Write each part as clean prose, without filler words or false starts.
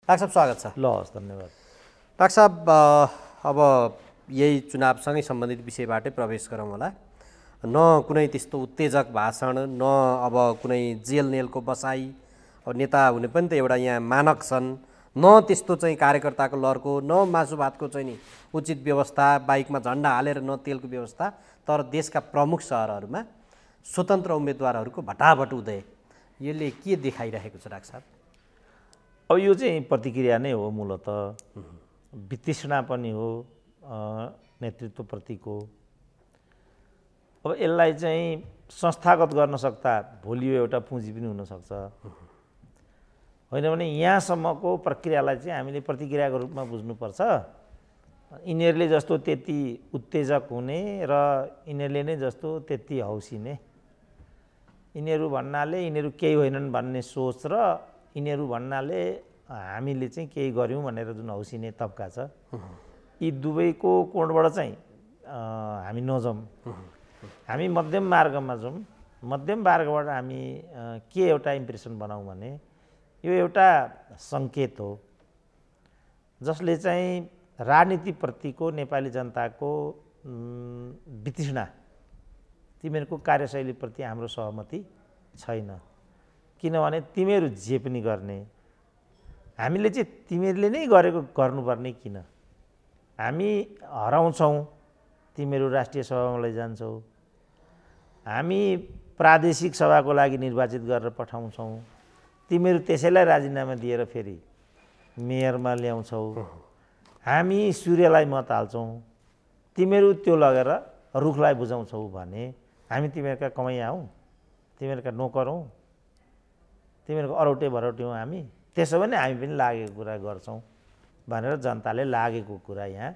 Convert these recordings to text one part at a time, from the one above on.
Doctor साहब स्वागत छ। ल हस्, धन्यवाद। डाक्टर साहब अब यही चुनावसँगै सम्बन्धित विषयबाटै प्रवेश गरौँ होला। न कुनै त्यस्तो उत्तेजक भाषण, न अब कुनै जेल नेलको बसाई, अब नेता हुने पनि त एउटा यहाँ मानक छन्, न त्यस्तो चाहिँ कार्यकर्ताको लर्को, न मासु भातको चाहिँ नि उचित व्यवस्था, बाइकमा झन्डा हालेर न तेलको व्यवस्था। तर देशका प्रमुख सहरहरूमा स्वतन्त्र उम्मेदवारहरूको भटाभट उदय, यसले के देखाइरहेको छ डाक्टर साहब? अब यो चाहिँ प्रतिक्रिया नै हो, मूलत वितृष्णा पनि हो नेतृत्वप्रतिको। अब यसलाई चाहिँ संस्थागत गर्न सक्दा भोलि यो एउटा पुँजी पनि हुनसक्छ, होइन भने यहाँसम्मको प्रक्रियालाई चाहिँ हामीले प्रतिक्रियाको रूपमा बुझ्नुपर्छ। यिनीहरूले जस्तो त्यति उत्तेजक हुने र यिनीहरूले नै जस्तो त्यति हौसिने, यिनीहरू भन्नाले यिनीहरू केही होइनन् भन्ने सोच र यिनीहरू भन्नाले हामीले चाहिँ केही गऱ्यौँ भनेर जुन हौसिने तबका छ, यी दुवैको कोणबाट चाहिँ हामी नजाउँ, हामी मध्यम मार्गमा जाउँ। मध्यम मार्गबाट हामी के एउटा इम्प्रेसन बनाऊँ भने यो एउटा सङ्केत हो जसले चाहिँ राजनीतिप्रतिको नेपाली जनताको वितृष्णा, तिमीहरूको कार्यशैलीप्रति हाम्रो सहमति छैन। किनभने तिमीहरू जे पनि गर्ने, हामीले चाहिँ तिमीहरूले नै गरेको गर्नुपर्ने किन? हामी हराउँछौँ, तिमीहरू राष्ट्रिय सभामा लैजान्छौ, हामी प्रादेशिक सभाको लागि निर्वाचित गरेर पठाउँछौँ, तिमीहरू त्यसैलाई राजीनामा दिएर फेरि मेयरमा ल्याउँछौ, हामी सूर्यलाई मत हाल्छौँ, तिमीहरू त्यो लगेर रुखलाई बुझाउँछौ भने हामी तिमीहरूका कमैया हौँ, तिमीहरूका नोकर हौँ, तिमीहरूको अरौटे भरौटे हौँ हामी? त्यसो भने हामी पनि लागेको कुरा गर्छौँ भनेर जनताले लागेको कुरा यहाँ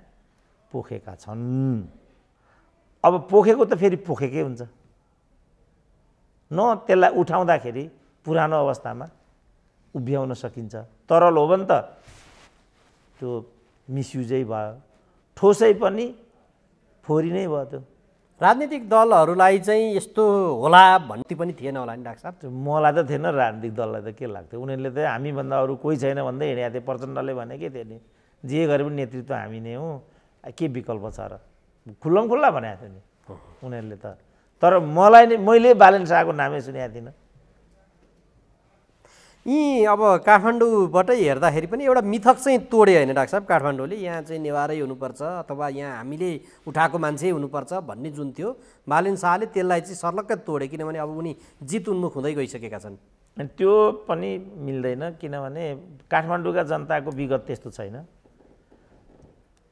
पोखेका छन्। अब पोखेको त फेरि पोखेकै हुन्छ, न त्यसलाई उठाउँदाखेरि पुरानो अवस्थामा उभ्याउन सकिन्छ। तरल हो भने त त्यो मिसयुजै भयो, ठोसै पनि फोहोरी नै भयो। त्यो राजनीतिक दलहरूलाई चाहिँ यस्तो होला भन्ने पनि थिएन होला नि डाक्टर साहब? मलाई त थिएन, राजनीतिक दललाई त के लाग्थ्यो? उनीहरूले त हामीभन्दा अरू कोही छैन भन्दै हिँडेको थिए। प्रचण्डले भनेकै थियो नि, जे गरे पनि नेतृत्व हामी नै हौँ, के विकल्प छ र? खुल्लम खुल्ला भनेको थियो नि उनीहरूले त। तर मैले बालेन शाहको नामै सुनेको थिइनँ। यी अब काठमाडौँबाटै हेर्दाखेरि पनि एउटा मिथक चाहिँ तोडे होइन डाक्टर साहब काठमाडौँले? यहाँ चाहिँ नेवारै हुनुपर्छ अथवा यहाँ हामीले उठाएको मान्छे हुनुपर्छ भन्ने जुन थियो, बालेन शाहले त्यसलाई चाहिँ सर्लक्कै तोडे। किनभने अब उनी जित उन्मुख हुँदै गइसकेका छन्। अनि त्यो पनि मिल्दैन, किनभने काठमाडौँका जनताको विगत त्यस्तो छैन।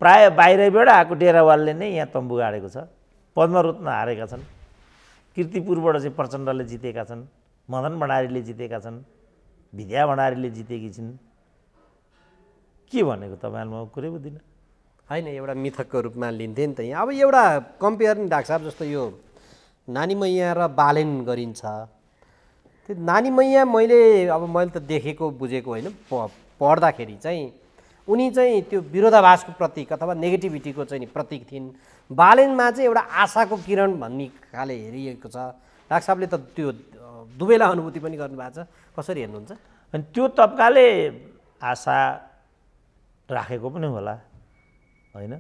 प्राय बाहिरबाट आएको डेरावालले नै यहाँ तम्बु गाडेको छ, पद्मरत्न हारेका छन्, कीर्तिपुरबाट चाहिँ प्रचण्डले जितेका छन्, मदन भण्डारीले जितेका छन्, विद्या भण्डारीले जितेकी छिन्। के भनेको तपाईँलाई म कुरै बुझ्दिनँ। होइन, एउटा मिथकको रूपमा लिन्थे नि त यहाँ। अब एउटा कम्पेयर नि डाक्टर साहब, जस्तो यो नानी मैया र बालेन गरिन्छ। त्यो नानी मैया मैले त देखेको बुझेको होइन, पढ्दाखेरि चाहिँ उनी चाहिँ त्यो विरोधाभासको प्रतीक अथवा नेगेटिभिटीको चाहिँ प्रतीक थिइन्। बालेनमा चाहिँ एउटा आशाको किरण भन्ने खाले हेरिएको छ। डाक्टर साहबले त त्यो दुवैलाई अनुभूति पनि गर्नुभएको छ, कसरी हेर्नुहुन्छ? अनि त्यो तबकाले आशा राखेको पनि होला, होइन?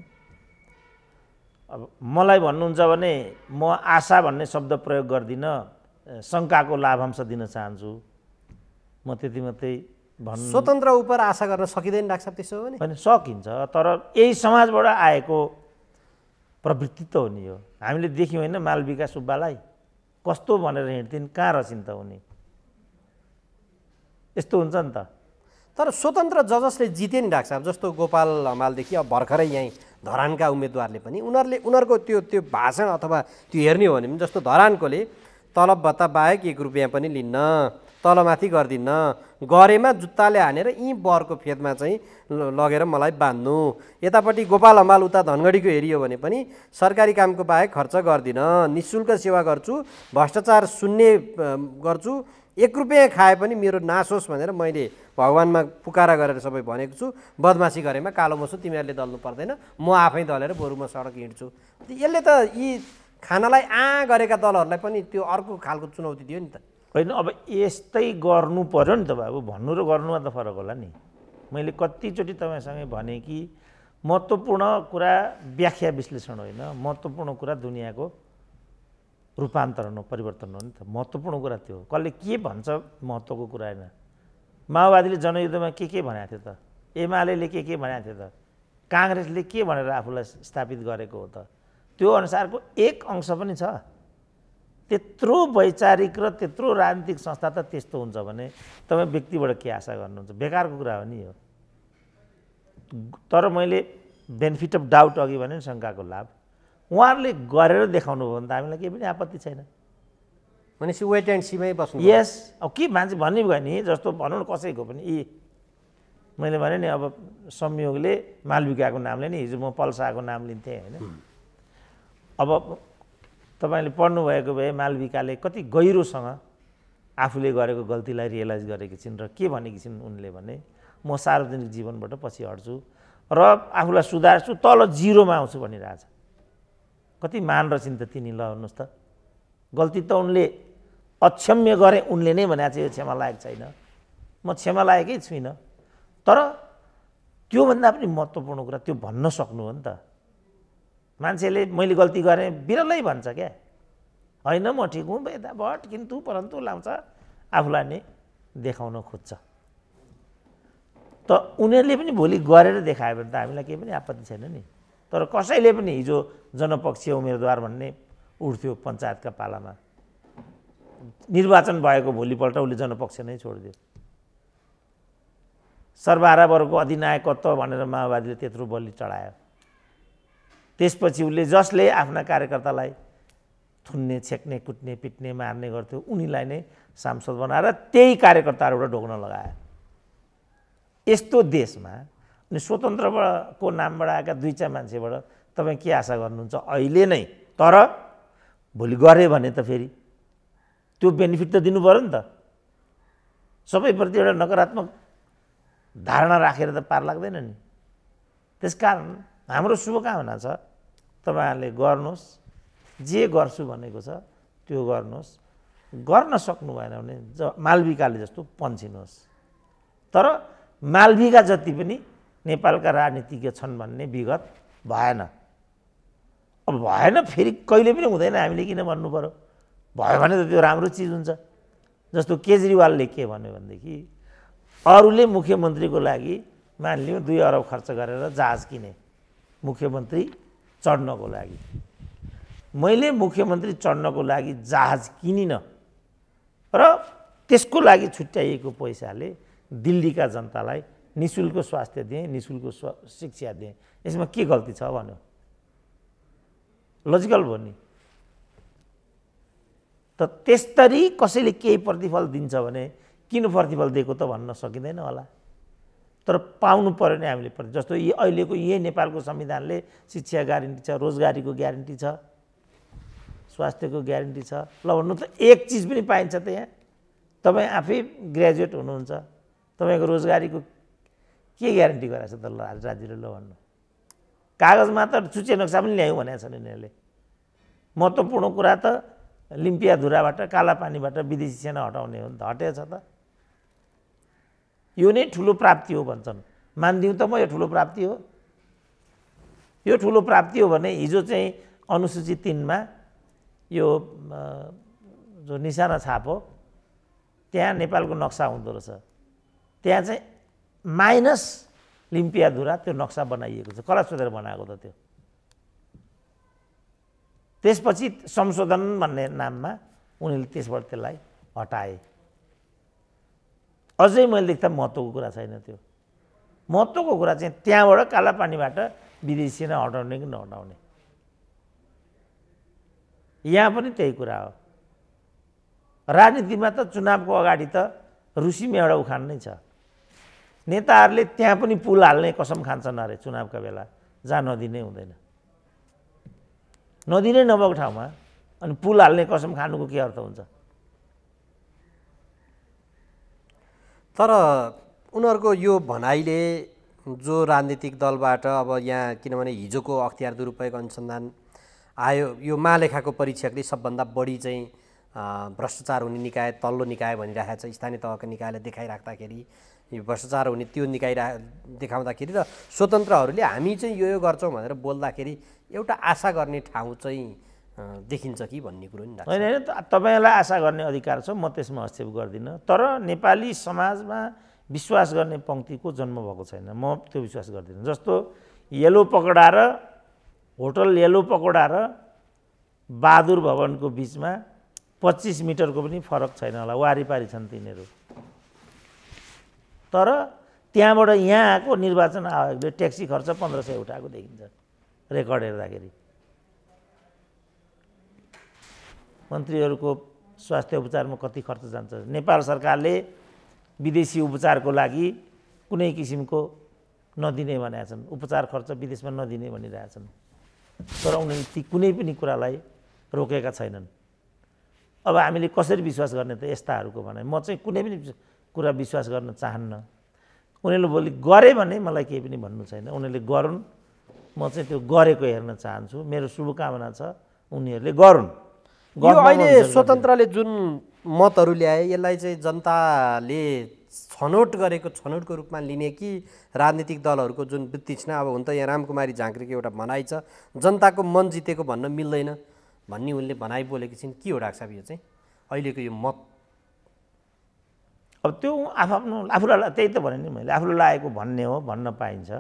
अब मलाई भन्नुहुन्छ भने म आशा भन्ने शब्द प्रयोग गर्दिनँ, शङ्काको लाभांश दिन चाहन्छु, म त्यति मात्रै भन्नु। स्वतन्त्र उप आशा गर्न सकिँदैन डाक्टर साहब त्यसो हो भने? होइन, सकिन्छ, तर यही समाजबाट आएको प्रवृत्ति त हो नि यो। हामीले देख्यौँ होइन मालविका सुब्बालाई कस्तो भनेर हिँड्थिन्, कहाँ रसिन् त उनी? यस्तो हुन्छ नि त। तर स्वतन्त्र जजसले जिते नि डाक्टर साहब, जस्तो गोपाल हमालदेखि अब भर्खरै यहीँ धरानका उम्मेदवारले पनि उनीहरूको त्यो भाषण अथवा त्यो हेर्ने हो भने पनि, जस्तो धरानकोले तलब भत्ता बाहेक 1 रुपियाँ पनि लिन्न, तलमाथि गर्दिन्न, गरेमा जुत्ताले हानेर यी बरको फेदमा चाहिँ लगेर मलाई बाँध्नु। यतापट्टि गोपाल हमाल उता धनगढीको हेरियो भने पनि सरकारी कामको बाहेक खर्च गर्दिनँ, निःशुल्क सेवा गर्छु, भ्रष्टाचार शून्य गर्छु, 1 रुपियाँ खाए पनि मेरो नासोस् भनेर मैले भगवानमा पुकारा गरेर सबै भनेको छु। बदमासी गरेमा कालो मसो तिमीहरूले दल्नु पर्दैन, म आफै दलेर बरु म सडक हिँड्छु। यसले त यी खानालाई गरेका दलहरूलाई पनि त्यो अर्को खालको चुनौती दियो नि त। होइन, अब यस्तै गर्नु पर्यो नि त बाबु, भन्नु र गर्नुमा त फरक होला नि। मैले कतिचोटि तपाईँसँगै भने कि महत्त्वपूर्ण कुरा व्याख्या विश्लेषण होइन, महत्त्वपूर्ण कुरा दुनियाँको रूपान्तरण हो, परिवर्तन हो नि त। महत्त्वपूर्ण कुरा त्यो हो। कसले के भन्छ महत्त्वको कुरा होइन। माओवादीले जनयुद्धमा के भनेको थियो त? एमाले के भनेको थियो त? काङ्ग्रेसले के भनेर आफूलाई स्थापित गरेको हो त? त्यो अनुसारको एक अंश पनि छ। त्यत्रो वैचारिक र त्यत्रो राजनीतिक संस्था त त्यस्तो हुन्छ भने तपाईँ व्यक्तिबाट के आशा गर्नुहुन्छ? बेकारको कुरा हो नि यो। तर मैले बेनिफिट अफ डाउट अघि भने नि शङ्काको लाभ उहाँहरूले गरेर देखाउनु भयो भने त हामीलाई केही पनि आपत्ति छैन। भनेपछि वेट एन्ड सीमै बस्नु। यस, अब के मान्छे भन्ने भयो नि, जस्तो भनौँ न कसैको पनि मैले भने नि अब संयोगले मालविकाको नामले नि हिजो म पल्साको नाम लिन्थेँ होइन। अब तपाईँले पढ्नुभएको भए मालविकाले कति गहिरोसँग आफूले गरेको गल्तीलाई रियलाइज गरेकी छिन् र के भनेकी छिन् उनले भने म सार्वजनिक जीवनबाट पछि हट्छु र आफूलाई सुधार्छु, तल जिरोमा आउँछु भनिरहेछ। कति मान रचिन् त तिनी, ल भन्नुहोस् त। गल्ती त उनले अक्षम्य गरे उनले नै भनेको छ यो क्षमा लायक छैन, म क्षमा लायकै छुइनँ। तर त्योभन्दा पनि महत्त्वपूर्ण कुरा त्यो भन्न सक्नु हो नि त। मान्छेले मैले गल्ती गरेँ बिरलै भन्छ क्या, होइन म ठिक हुँ बेदा बट किन्तु परन्तु लाउँछ, आफूलाई नै देखाउन खोज्छ। त उनीहरूले पनि भोलि गरेर देखायो भने त हामीलाई केही पनि आपत्ति छैन नि। तर कसैले पनि हिजो जनपक्षीय उम्मेदवार भन्ने उठ्थ्यो पञ्चायतका पालामा, निर्वाचन भएको भोलिपल्ट उसले जनपक्ष नै छोडिदियो। सर्वहारा वर्गको अधिनायकत्व भनेर माओवादीले त्यत्रो बलि चढायो। त्यसपछि उसले जसले आफ्ना कार्यकर्तालाई थुन्ने, छेक्ने, कुट्ने, पिट्ने, मार्ने गर्थ्यो उनीलाई नै सांसद बनाएर त्यही कार्यकर्ताहरूबाट ढोक्न लगायो। यस्तो देशमा अनि स्वतन्त्रको नामबाट आएका दुई चार मान्छेबाट तपाईँ के आशा गर्नुहुन्छ अहिले नै? तर भोलि गरे भने त फेरि त्यो बेनिफिट त दिनु पऱ्यो नि त। सबैप्रति एउटा नकारात्मक धारणा राखेर त पार लाग्दैन नि। त्यसकारण हाम्रो शुभकामना छ, तपाईँहरूले गर्नुहोस्, जे गर्छु भनेको छ त्यो गर्नुहोस्। गर्न सक्नु भएन भने मालविकाले जस्तो पन्छिनुहोस्। तर मालविका जति पनि नेपालका राजनीतिज्ञ छन् भन्ने विगत भएन। अब भएन फेरि कहिले पनि हुँदैन, हामीले किन भन्नु पर्यो? भयो भने त त्यो राम्रो चिज हुन्छ। जस्तो केजरीवालले के भन्यो भनेदेखि अरूले मुख्यमन्त्रीको लागि मानिलिउँ 2 अरब खर्च गरेर जहाज किने मुख्यमन्त्री चढ्नको लागि। मैले मुख्यमन्त्री चढ्नको लागि जहाज किनिनँ र त्यसको लागि छुट्याइएको पैसाले दिल्लीका जनतालाई निःशुल्क स्वास्थ्य दिएँ, निःशुल्क शिक्षा दिएँ। यसमा के गल्ती छ भन्यो? लजिकल भयो नि। त त्यस्तरी कसैले केही प्रतिफल दिन्छ भने किन प्रतिफल दिएको त भन्न सकिँदैन होला। तर पाउनु पर्यो नि हामीले। जस्तो अहिलेको यही नेपालको संविधानले शिक्षा ग्यारेन्टी छ, रोजगारीको ग्यारेन्टी छ, स्वास्थ्यको ग्यारेन्टी छ। ल भन्नु त एक चिज पनि पाइन्छ त यहाँ? तपाईँ आफै ग्रेजुएट हुनुहुन्छ, तपाईँको रोजगारीको के ग्यारेन्टी गराएको छ त राज्यले? ल भन्नु। कागजमा त सूची नक्सा पनि ल्यायौँ भनेको छन् यिनीहरूले। महत्त्वपूर्ण कुरा त लिम्पियाधुराबाट, कालापानीबाट विदेशी सेना हटाउने हो नि त, हटेको छ त। यो नै ठुलो प्राप्ति हो भन्छन्। मानिदिउँ त म यो ठुलो प्राप्ति हो? यो ठुलो प्राप्ति हो भने हिजो चाहिँ अनुसूची 3मा यो जो निशाना छाप हो त्यहाँ नेपालको नक्सा हुँदो रहेछ। त्यहाँ चाहिँ माइनस लिम्पियाधुरा त्यो नक्सा बनाइएको छ। कसलाई सोधेर बनाएको त त्यो? त्यसपछि संशोधन भन्ने नाममा उनीहरूले त्यसबाट त्यसलाई हटाए। अझै मैले देख्दा महत्त्वको कुरा छैन त्यो। महत्त्वको कुरा चाहिँ त्यहाँबाट कालापानीबाट विदेशी सेना हटाउने कि नहटाउने। यहाँ पनि त्यही कुरा हो। राजनीतिमा त चुनावको अगाडि त रुसीमा एउटा उखान नै छ, नेताहरूले त्यहाँ पनि पुल हाल्ने कसम खान्छन् अरे चुनावका बेला, जहाँ नदी नै हुँदैन। नदी नै नभएको ठाउँमा अनि पुल हाल्ने कसम खानुको के अर्थ हुन्छ? तर उनीहरूको यो भनाइले जो राजनीतिक दलबाट अब यहाँ, किनभने हिजोको अख्तियार दुरुपयोग अनुसन्धान आयो, यो महालेखाको परीक्षकले सबभन्दा बढी चाहिँ भ्रष्टाचार हुने निकाय तल्लो निकाय भनिरहेको छ, स्थानीय तहका निकायले देखाइराख्दाखेरि यो भ्रष्टाचार हुने त्यो देखाउँदाखेरि र स्वतन्त्रहरूले हामी चाहिँ यो गर्छौँ भनेर बोल्दाखेरि एउटा आशा गर्ने ठाउँ चाहिँ देखिन्छ कि भन्ने कुरो नि होइन होइन तपाईँलाई आशा गर्ने अधिकार छ, म त्यसमा हस्तक्षेप गर्दिनँ। तर नेपाली समाजमा विश्वास गर्ने पङ्क्तिको जन्म भएको छैन, म त्यो विश्वास गर्दिनँ। जस्तो येलो पकौडा र होटल येलो पकौडा र बहादुर भवनको बिचमा 25 मिटरको पनि फरक छैन होला, वारिपारि छन् तिनीहरू। तर त्यहाँबाट यहाँ आएको निर्वाचन आयोगले ट्याक्सी खर्च 1500 उठाएको देखिन्छ रेकर्ड हेर्दाखेरि। मन्त्रीहरूको स्वास्थ्य उपचारमा कति खर्च जान्छ? नेपाल सरकारले विदेशी उपचारको लागि कुनै किसिमको नदिने भनेका छन्, उपचार खर्च विदेशमा नदिने भनिरहेछन्। तर उनीहरूले ती कुनै पनि कुरालाई रोकेका छैनन्। अब हामीले कसरी विश्वास गर्ने त यस्ताहरूको भने? म चाहिँ कुनै पनि कुरा विश्वास गर्न चाहन्न। उनीहरूले भोलि गरे भने मलाई केही पनि भन्नु छैन, उनीहरूले गरून्, म चाहिँ त्यो गरेको हेर्न चाहन्छु। मेरो शुभकामना छ उनीहरूले गरून्। यो अहिले स्वतन्त्रले जुन मतहरू ल्याए यसलाई चाहिँ जनताले छनौटको रूपमा लिने कि राजनीतिक दलहरूको जुन वितृष्णा, अब हुन त यहाँ रामकुमारी झाँक्रीको एउटा भनाइ छ जनताको मन जितेको भन्न मिल्दैन भन्ने उनले भनाइ बोलेकी छिन्, के हो डाक्टर साहब यो चाहिँ अहिलेको यो मत? अब त्यो आफ्नो आफूलाई त्यही त भने नि मैले, आफूलाई लागेको भन्ने हो, भन्न पाइन्छ।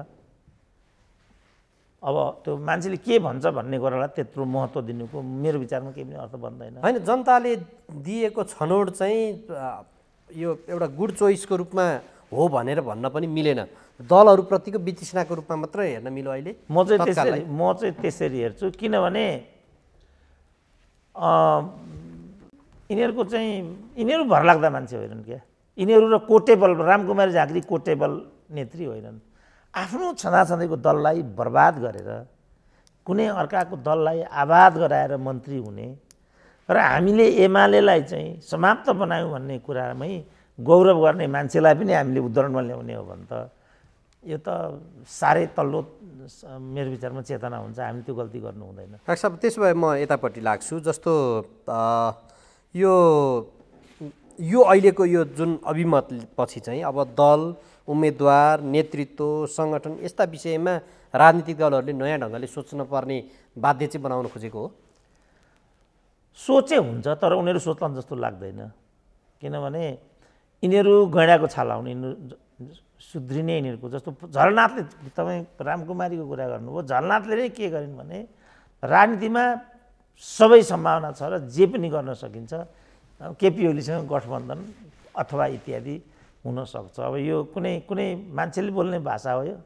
अब त्यो मान्छेले के भन्छ भन्ने कुरालाई त्यत्रो महत्त्व दिनुको मेरो विचारमा केही पनि अर्थ बन्दैन। होइन, जनताले दिएको छनौट चाहिँ यो एउटा गुड चोइसको रूपमा हो भनेर भन्न पनि मिलेन, दलहरूप्रतिको वितृष्णाको रूपमा मात्र हेर्न मिल्यो अहिले। म चाहिँ त्यसरी हेर्छु, किनभने यिनीहरू भरलाग्दा मान्छे होइनन् क्या। यिनीहरू र कोटेबल रामकुमारी झाँक्री कोटेबल नेत्री होइनन्। आफ्नो छँदाछँदैको दललाई बर्बाद गरेर कुनै अर्काको दललाई आबाद गराएर मन्त्री हुने र हामीले एमालेलाई चाहिँ समाप्त बनायौँ भन्ने कुरामै गौरव गर्ने मान्छेलाई पनि हामीले उद्धरणमा ल्याउने हो भने त यो त साह्रै तल्लो मेरो विचारमा चेतना हुन्छ। हामी त्यो गल्ती गर्नु हुँदैन। डाक्टर साहब, त्यसो भए म यतापट्टि लाग्छु। जस्तो यो अहिलेको यो जुन अभिमत पछि चाहिँ अब दल, उम्मेदवार, नेतृत्व, सङ्गठन यस्ता विषयमा राजनीतिक दलहरूले नयाँ ढङ्गले सोच्न पर्ने बाध्य चाहिँ बनाउन खोजेको हो? सोचे हुन्छ, तर उनीहरू सोच्लान् जस्तो लाग्दैन। किनभने यिनीहरू गैँडाको छाला हुने, सुध्रिने यिनीहरूको। जस्तो झलनाथले, तपाईँ रामकुमारीको कुरा गर्नुभयो, झलनाथले नै के गरिन् भने राजनीतिमा सबै सम्भावना छ र जे पनि गर्न सकिन्छ, केपी ओलीसँग गठबन्धन अथवा इत्यादि हुनसक्छ। अब यो कुनै मान्छेले बोल्ने भाषा हो यो।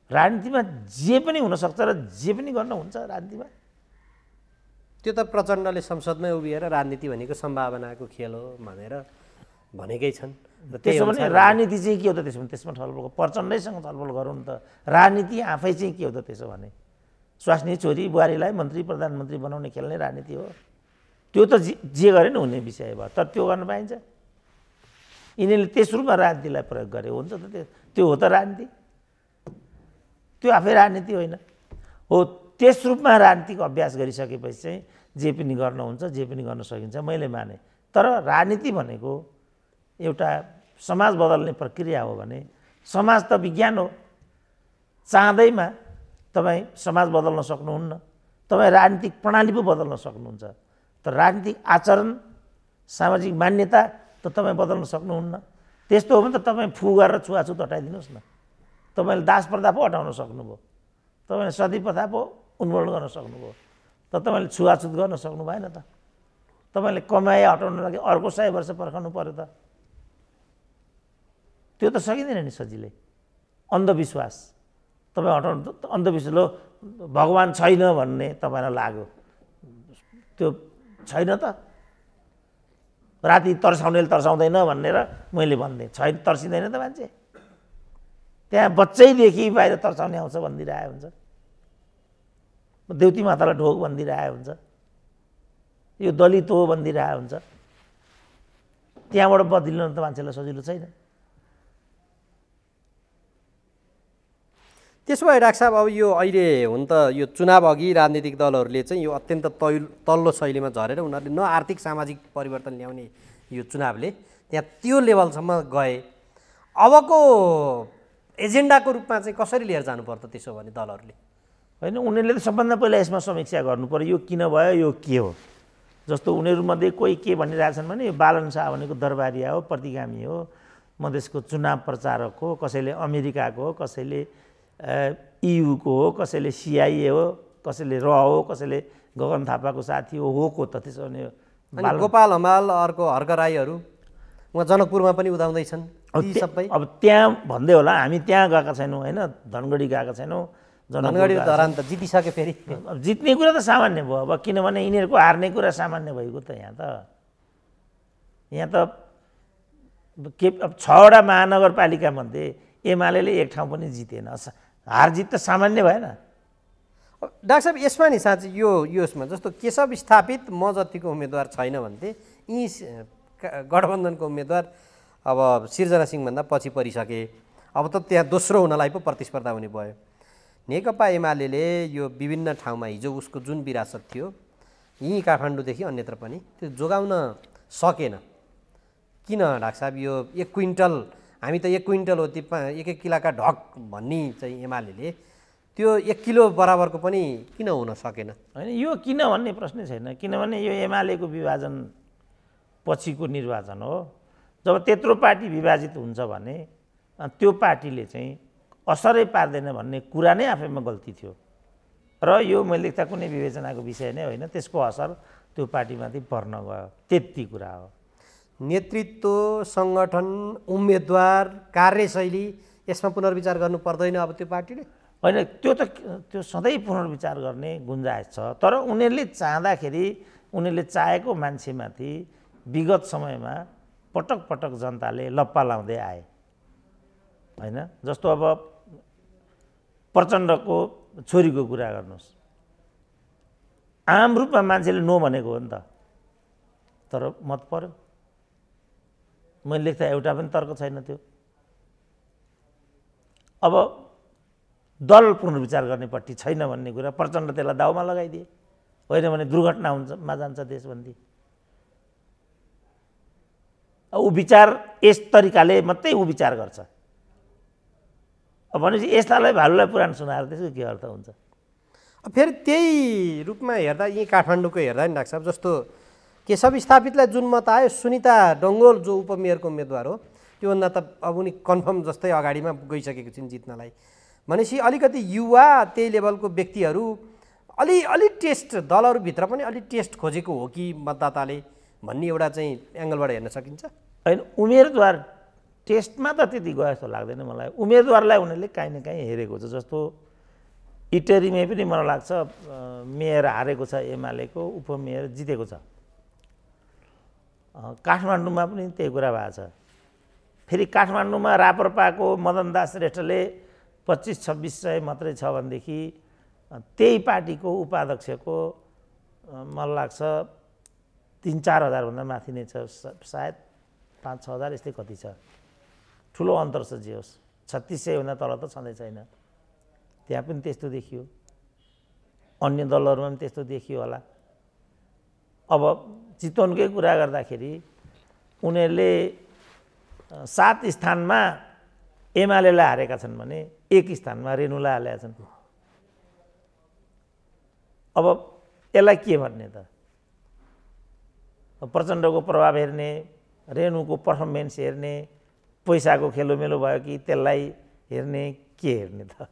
राजनीतिमा जे पनि हुनसक्छ र जे पनि गर्न हुन्छ राजनीतिमा। त्यो त प्रचण्डले संसदमै उभिएर राजनीति भनेको सम्भावनाको खेल हो भनेर भनेकै छन्। त्यसो भने राजनीति चाहिँ के हो त? त्यसमा छलफल प्रचण्डैसँग छलफल गरौँ नि त। राजनीति आफै चाहिँ के हो त त्यसो भने? स्वास्नी छोरी बुहारीलाई मन्त्री प्रधानमन्त्री बनाउने खेल नै राजनीति हो। त्यो त जे गरे नि हुने विषय भयो। तर त्यो गर्न पाइन्छ? यिनीहरूले त्यस रूपमा राजनीतिलाई प्रयोग गरे हुन्छ त? त्यो हो त राजनीति? त्यो आफै राजनीति होइन हो। त्यस रूपमा राजनीतिको अभ्यास गरिसकेपछि चाहिँ जे पनि गर्न हुन्छ, जे पनि गर्न सकिन्छ, मैले माने। तर राजनीति भनेको एउटा समाज बदल्ने प्रक्रिया हो भने समाज त विज्ञान हो। चाहँदैमा तपाईँ समाज बदल्न सक्नुहुन्न, तपाईँ राजनीतिक प्रणाली पो बदल्न सक्नुहुन्छ। तर राजनीतिक आचरण, सामाजिक मान्यता त तपाईँ बदल्न सक्नुहुन्न। त्यस्तो हो भने त तपाईँ फु गरेर छुवाछुत हटाइदिनुहोस् न। तपाईँले दास प्रथा पो हटाउन सक्नुभयो, तपाईँले सती प्रथा पो उन्मूलन गर्न सक्नुभयो, त तपाईँले छुवाछुत गर्न सक्नु भएन त? तपाईँले कमाइ हटाउनु लागि अर्को 100 वर्ष पर्खनु पर्यो त? त्यो त सकिँदैन नि सजिलै। अन्धविश्वास तपाईँ हटाउनु, अन्धविश्वास लो भगवान् छैन भन्ने तपाईँलाई लाग्यो, त्यो छैन त? राति तर्साउनेले तर्साउँदैन भनेर मैले भन्दै, छैन, तर्सिँदैन त मान्छे? त्यहाँ बच्चैदेखि बाहिर तर्साउने आउँछ भनिदिइरहेको हुन्छ, देउती मातालाई ढोग भनिदिइरहेको हुन्छ, यो दलित हो भनिदिइरहेको हुन्छ। त्यहाँबाट बदलिन त मान्छेलाई सजिलो छैन। त्यसो भए डाक्टर साहब, अब यो अहिले हुन त यो चुनाव अघि राजनीतिक दलहरूले चाहिँ यो अत्यन्त तल्लो शैलीमा झरेर उनीहरूले न आर्थिक सामाजिक परिवर्तन ल्याउने यो चुनावले त्यहाँ त्यो लेभलसम्म गए। अबको एजेन्डाको रूपमा चाहिँ कसरी लिएर जानुपर्छ त्यसो भने दलहरूले? होइन, उनीहरूले त सबभन्दा पहिला यसमा समीक्षा गर्नु पर्यो, यो किन भयो, यो के हो। जस्तो उनीहरूमध्ये कोही के भनिरहेछन् भने यो बालन शाह भनेको दरबारिया हो, प्रतिगामी हो, मधेसको चुनाव प्रचारक हो, कसैले अमेरिकाको हो, कसैले EU को हो, कसैले CIA हो, कसैले र हो, कसैले गगन थापाको साथी हो को त। त्यसो भने गोपाल हमाल, अर्को हर्क राईहरू उहाँ जनकपुरमा पनि उदाउँदैछन् ती सबै। अब त्यहाँ भन्दै होला, हामी त्यहाँ गएका छैनौँ होइन, धनगढी गएका छैनौँ। धनगढी धरान त जितिसक्यो फेरि। अब जित्ने कुरा त सामान्य भयो, अब किनभने यिनीहरूको हार्ने कुरा सामान्य भइगयो त। यहाँ त के अब 6वटा महानगरपालिका मध्ये एमाले एक ठाउँ पनि जितेन, हार जित त सामान्य भएन। डाक्टर साहब यसमा नि साँच्चै यसमा जस्तो केशव स्थापित म जतिको उम्मेदवार छैन भन्थे, यी गठबन्धनको उम्मेदवार अब सिर्जना सिंहभन्दा पछि परिसके, अब त त्यहाँ दोस्रो हुनलाई पो प्रतिस्पर्धा हुने भयो। नेकपा एमाले यो विभिन्न ठाउँमा हिजो उसको जुन विरासत थियो यहीँ काठमाडौँदेखि अन्यत्र पनि त्यो जोगाउन सकेन। किन डाक्टर साहब? यो 1 क्विन्टल, हामी त 1 क्विन्टल हो, ती 1-1 किलोका ढक भन्ने चाहिँ एमाले त्यो 1 किलो बराबरको पनि किन हुन सकेन? होइन, यो किन भन्ने प्रश्नै छैन, किनभने यो एमालेको विभाजन पछिको निर्वाचन हो। जब त्यत्रो पार्टी विभाजित हुन्छ भने त्यो पार्टीले चाहिँ असरै पार्दैन भन्ने कुरा नै आफैमा गल्ती थियो र यो मैले लेख्दा कुनै विवेचनाको विषय नै होइन, त्यसको असर त्यो पार्टीमाथि पर्न गयो, त्यति कुरा हो। नेतृत्व, सङ्गठन, उम्मेदवार, कार्यशैली यसमा पुनर्विचार गर्नु पर्दैन अब त्यो पार्टीले? होइन, त्यो सधैँ पुनर्विचार गर्ने गुन्जाइस छ, तर उनीहरूले चाहँदाखेरि उनीहरूले चाहेको मान्छेमाथि विगत समयमा पटक पटक जनताले लप्पा लाउँदै आए होइन। जस्तो अब प्रचण्डको छोरीको कुरा गर्नुहोस्, आम रूपमा मान्छेले नो भनेको हो नि त, तर मत पर्यो। मैले लेख्दा एउटा पनि तर्क छैन त्यो। अब दल पुनर्विचार गर्नेपट्टि छैन भन्ने कुरा प्रचण्ड त्यसलाई दाउमा लगाइदिए, होइन भने दुर्घटना हुन्छमा जान्छ देश भन्ने। ऊ विचार यस तरिकाले मात्रै ऊ विचार गर्छ। अब भनेपछि यस्तालाई भालुलाई पुराण सुनाएर त्यसको के अर्थ हुन्छ? फेरि त्यही रूपमा हेर्दा यहीँ काठमाडौँको हेर्दा नि डाक्टर साहब जस्तो केशव स्थापितलाई जुन मत आयो, सुनिता डङ्गोल जो उपमेयरको उम्मेदवार हो त्योभन्दा त अब उनी कन्फर्म जस्तै अगाडिमा गइसकेको छिन् जित्नलाई। भनेपछि अलिकति युवा त्यही लेभलको व्यक्तिहरू अलि टेस्ट, दलहरूभित्र पनि अलि टेस्ट खोजेको हो कि मतदाताले भन्ने एउटा चाहिँ एङ्गलबाट हेर्न सकिन्छ। होइन, उम्मेदवार टेस्टमा त त्यति गयो जस्तो लाग्दैन मलाई। उम्मेदवारलाई उनीहरूले काहीँ न काहीँ हेरेको छ। जस्तो इटेरीमै पनि मलाई लाग्छ मेयर हारेको छ एमालेको, उपमेयर जितेको छ। काठमाडौँमा पनि त्यही कुरा भएको छ। फेरि काठमाडौँमा राप्रपाको मदन दास श्रेष्ठले 2500-2600 मात्रै छ भनेदेखि त्यही पार्टीको उपाध्यक्षको मलाई लाग्छ 3-4 हजारभन्दा माथि नै छ, सायद 5-6 हजार यस्तै कति छ। ठुलो अन्तर छ। जे होस् 3600भन्दा तल त छँदै छैन। त्यहाँ पनि त्यस्तो देखियो, अन्य दलहरूमा पनि त्यस्तो देखियो होला। अब चितवनकै कुरा गर्दाखेरि उनीहरूले 7 स्थानमा एमालेलाई हारेका छन् भने 1 स्थानमा रेणुलाई हालेका छन्। अब यसलाई के भन्ने त? प्रचण्डको प्रभाव हेर्ने, रेणुको पर्फर्मेन्स हेर्ने, पैसाको खेलोमेलो भयो कि त्यसलाई हेर्ने, के हेर्ने त?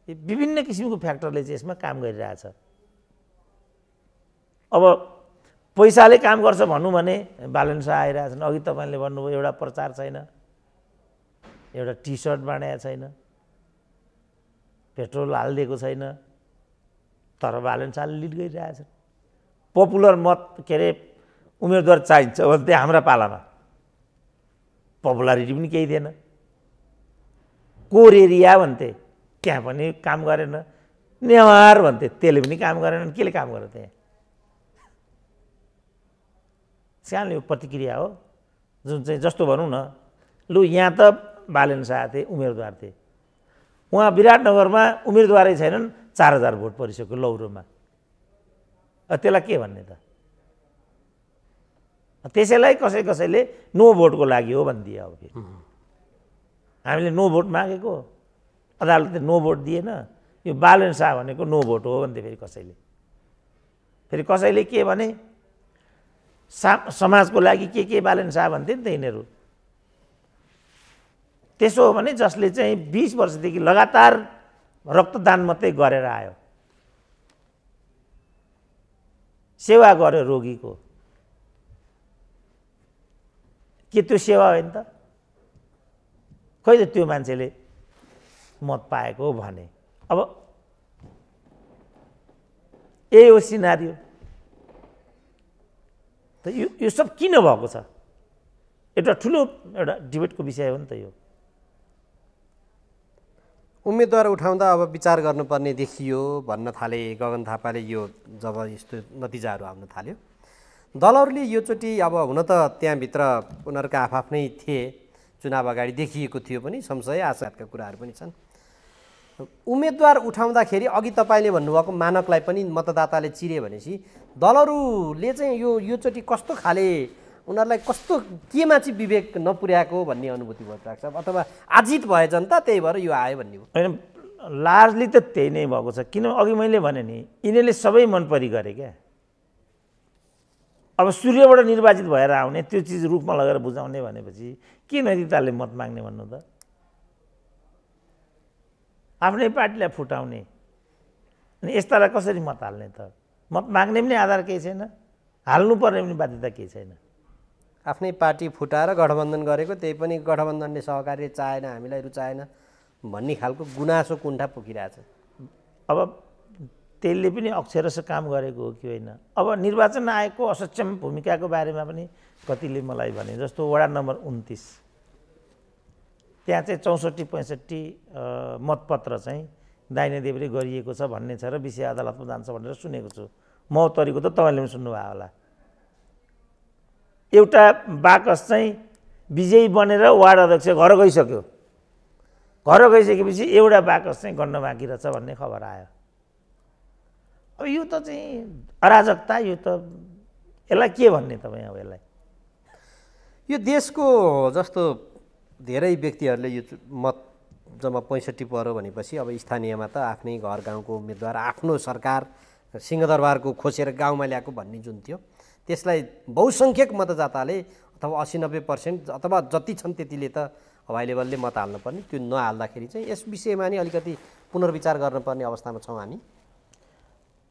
विभिन्न किसिमको फ्याक्टरले चाहिँ यसमा काम गरिरहेछ। अब पैसाले काम गर्छ भनौँ भने बालन शाह आइरहेछन्। अघि तपाईँले भन्नुभयो एउटा प्रचार छैन, एउटा टी सर्ट बाँडेको छैन, पेट्रोल हालिदिएको छैन, तर बालन शाहले लिड गरिरहेछन्। पपुलर मत के अरे उम्मेदवार चाहिन्छ भन्थे हाम्रा पालामा, पपुलारिटी पनि केही थिएन। कोर एरिया भन्थे, त्यहाँ पनि काम गरेन। नेवार भन्थे, त्यसले पनि काम गरेन। केले काम गर्यो त्यहाँ? सानो यो प्रतिक्रिया हो जुन चाहिँ जस्तो भनौँ न, लु यहाँ त बालन शाह थिए, उम्मेदवार थिए, उहाँ विराटनगरमा उम्मेदवारै छैनन्, 4000 भोट परिसक्यो लौरोमा। त्यसलाई के भन्ने त? त्यसैलाई कसैले नो भोटको लागि हो भनिदियो। अब फेरि हामीले नो भोट मागेको, अदालतले नो भोट दिएन, यो बालन शाह भनेको नो भोट हो भन्थे फेरि कसैले के भने समाजको लागि के बालन शाह भन्थे नि त यिनीहरू। त्यसो हो भने जसले चाहिँ 20 वर्षदेखि लगातार रक्तदान मात्रै गरेर आयो, सेवा गर्यो रोगीको, के त्यो सेवा होइन त? खोइ त त्यो मान्छेले मत पाएको भने। अब यही हो सिनारियो। त यो सब किन भएको छ? एउटा ठुलो डिबेटको विषय हो नि त यो। उम्मेदवार उठाउँदा अब विचार गर्नुपर्ने देखियो भन्न थाले गगन थापाले। यो जब यस्तो नतिजाहरू आउन थाल्यो, दलहरूले योचोटि अब हुन त त्यहाँभित्र उनीहरूका आफ्नै थिए, चुनाव अगाडि देखिएको थियो पनि, संशय आशाका कुराहरू पनि छन्। उम्मेदवार उठाउँदाखेरि अघि तपाईँले भन्नुभएको मानकलाई पनि मतदाताले चिरे भनेपछि दलहरूले चाहिँ योचोटि कस्तो खाले उनीहरूलाई कस्तो केमा चाहिँ विवेक नपुर्याएको भन्ने अनुभूति भइरहेको छ, अथवा आजित भए जनता त्यही भएर यो आयो भन्ने हो? होइन, लार्जली त त्यही नै भएको छ। किन अघि मैले भने नि यिनीहरूले सबै मनपरी गरे क्या। अब सूर्यबाट निर्वाचित भएर आउने त्यो चिज रुखमा लगेर बुझाउने भनेपछि के नैतिकताले मत माग्ने भन्नु त? आफ्नै पार्टीलाई फुटाउने अनि यस्तालाई कसरी मत हाल्ने त? मत माग्ने पनि आधार केही छैन, हाल्नुपर्ने पनि बाध्यता केही छैन। आफ्नै पार्टी फुटाएर गठबन्धन गरेको, त्यही पनि गठबन्धनले सहकार्य चाहेन, हामीलाई रुचाएन भन्ने खालको गुनासो कुण्ठा पोखिरहेछ। अब त्यसले पनि अक्षरशः काम गरेको हो कि होइन? अब निर्वाचन आयोगको असक्षम भूमिकाको बारेमा पनि कतिले मलाई भने, जस्तो वडा नम्बर 29 त्यहाँ चाहिँ 64-65 मतपत्र चाहिँ दाहिने देब्रे गरिएको छ भन्ने छ र विषय अदालतमा जान्छ भनेर सुनेको छु। महोत्तरीको त तपाईँले पनि सुन्नुभयो होला। एउटा बाकस चाहिँ विजयी बनेर वार्ड अध्यक्ष घर गइसक्यो, घर गइसकेपछि एउटा बाकस चाहिँ गन्न बाँकी रहेछ भन्ने खबर आयो। अब यो त चाहिँ अराजकता, यो त यसलाई के भन्ने तपाईँ? अब यसलाई यो देशको जस्तो धेरै व्यक्तिहरूले यो मत जम्मा 65 पर्यो भनेपछि अब स्थानीयमा त आफ्नै घर गाउँको उम्मेदवार, आफ्नो सरकार, सिंहदरबारको खोसेर गाउँमा ल्याएको भन्ने जुन थियो, त्यसलाई बहुसङ्ख्यक मतदाताले अथवा 80-90% अथवा जति छन् त्यतिले त हाई लेभलले मत हाल्नुपर्ने, त्यो नहाल्दाखेरि चाहिँ यस विषयमा नि अलिकति पुनर्विचार गर्नुपर्ने अवस्थामा छौँ हामी।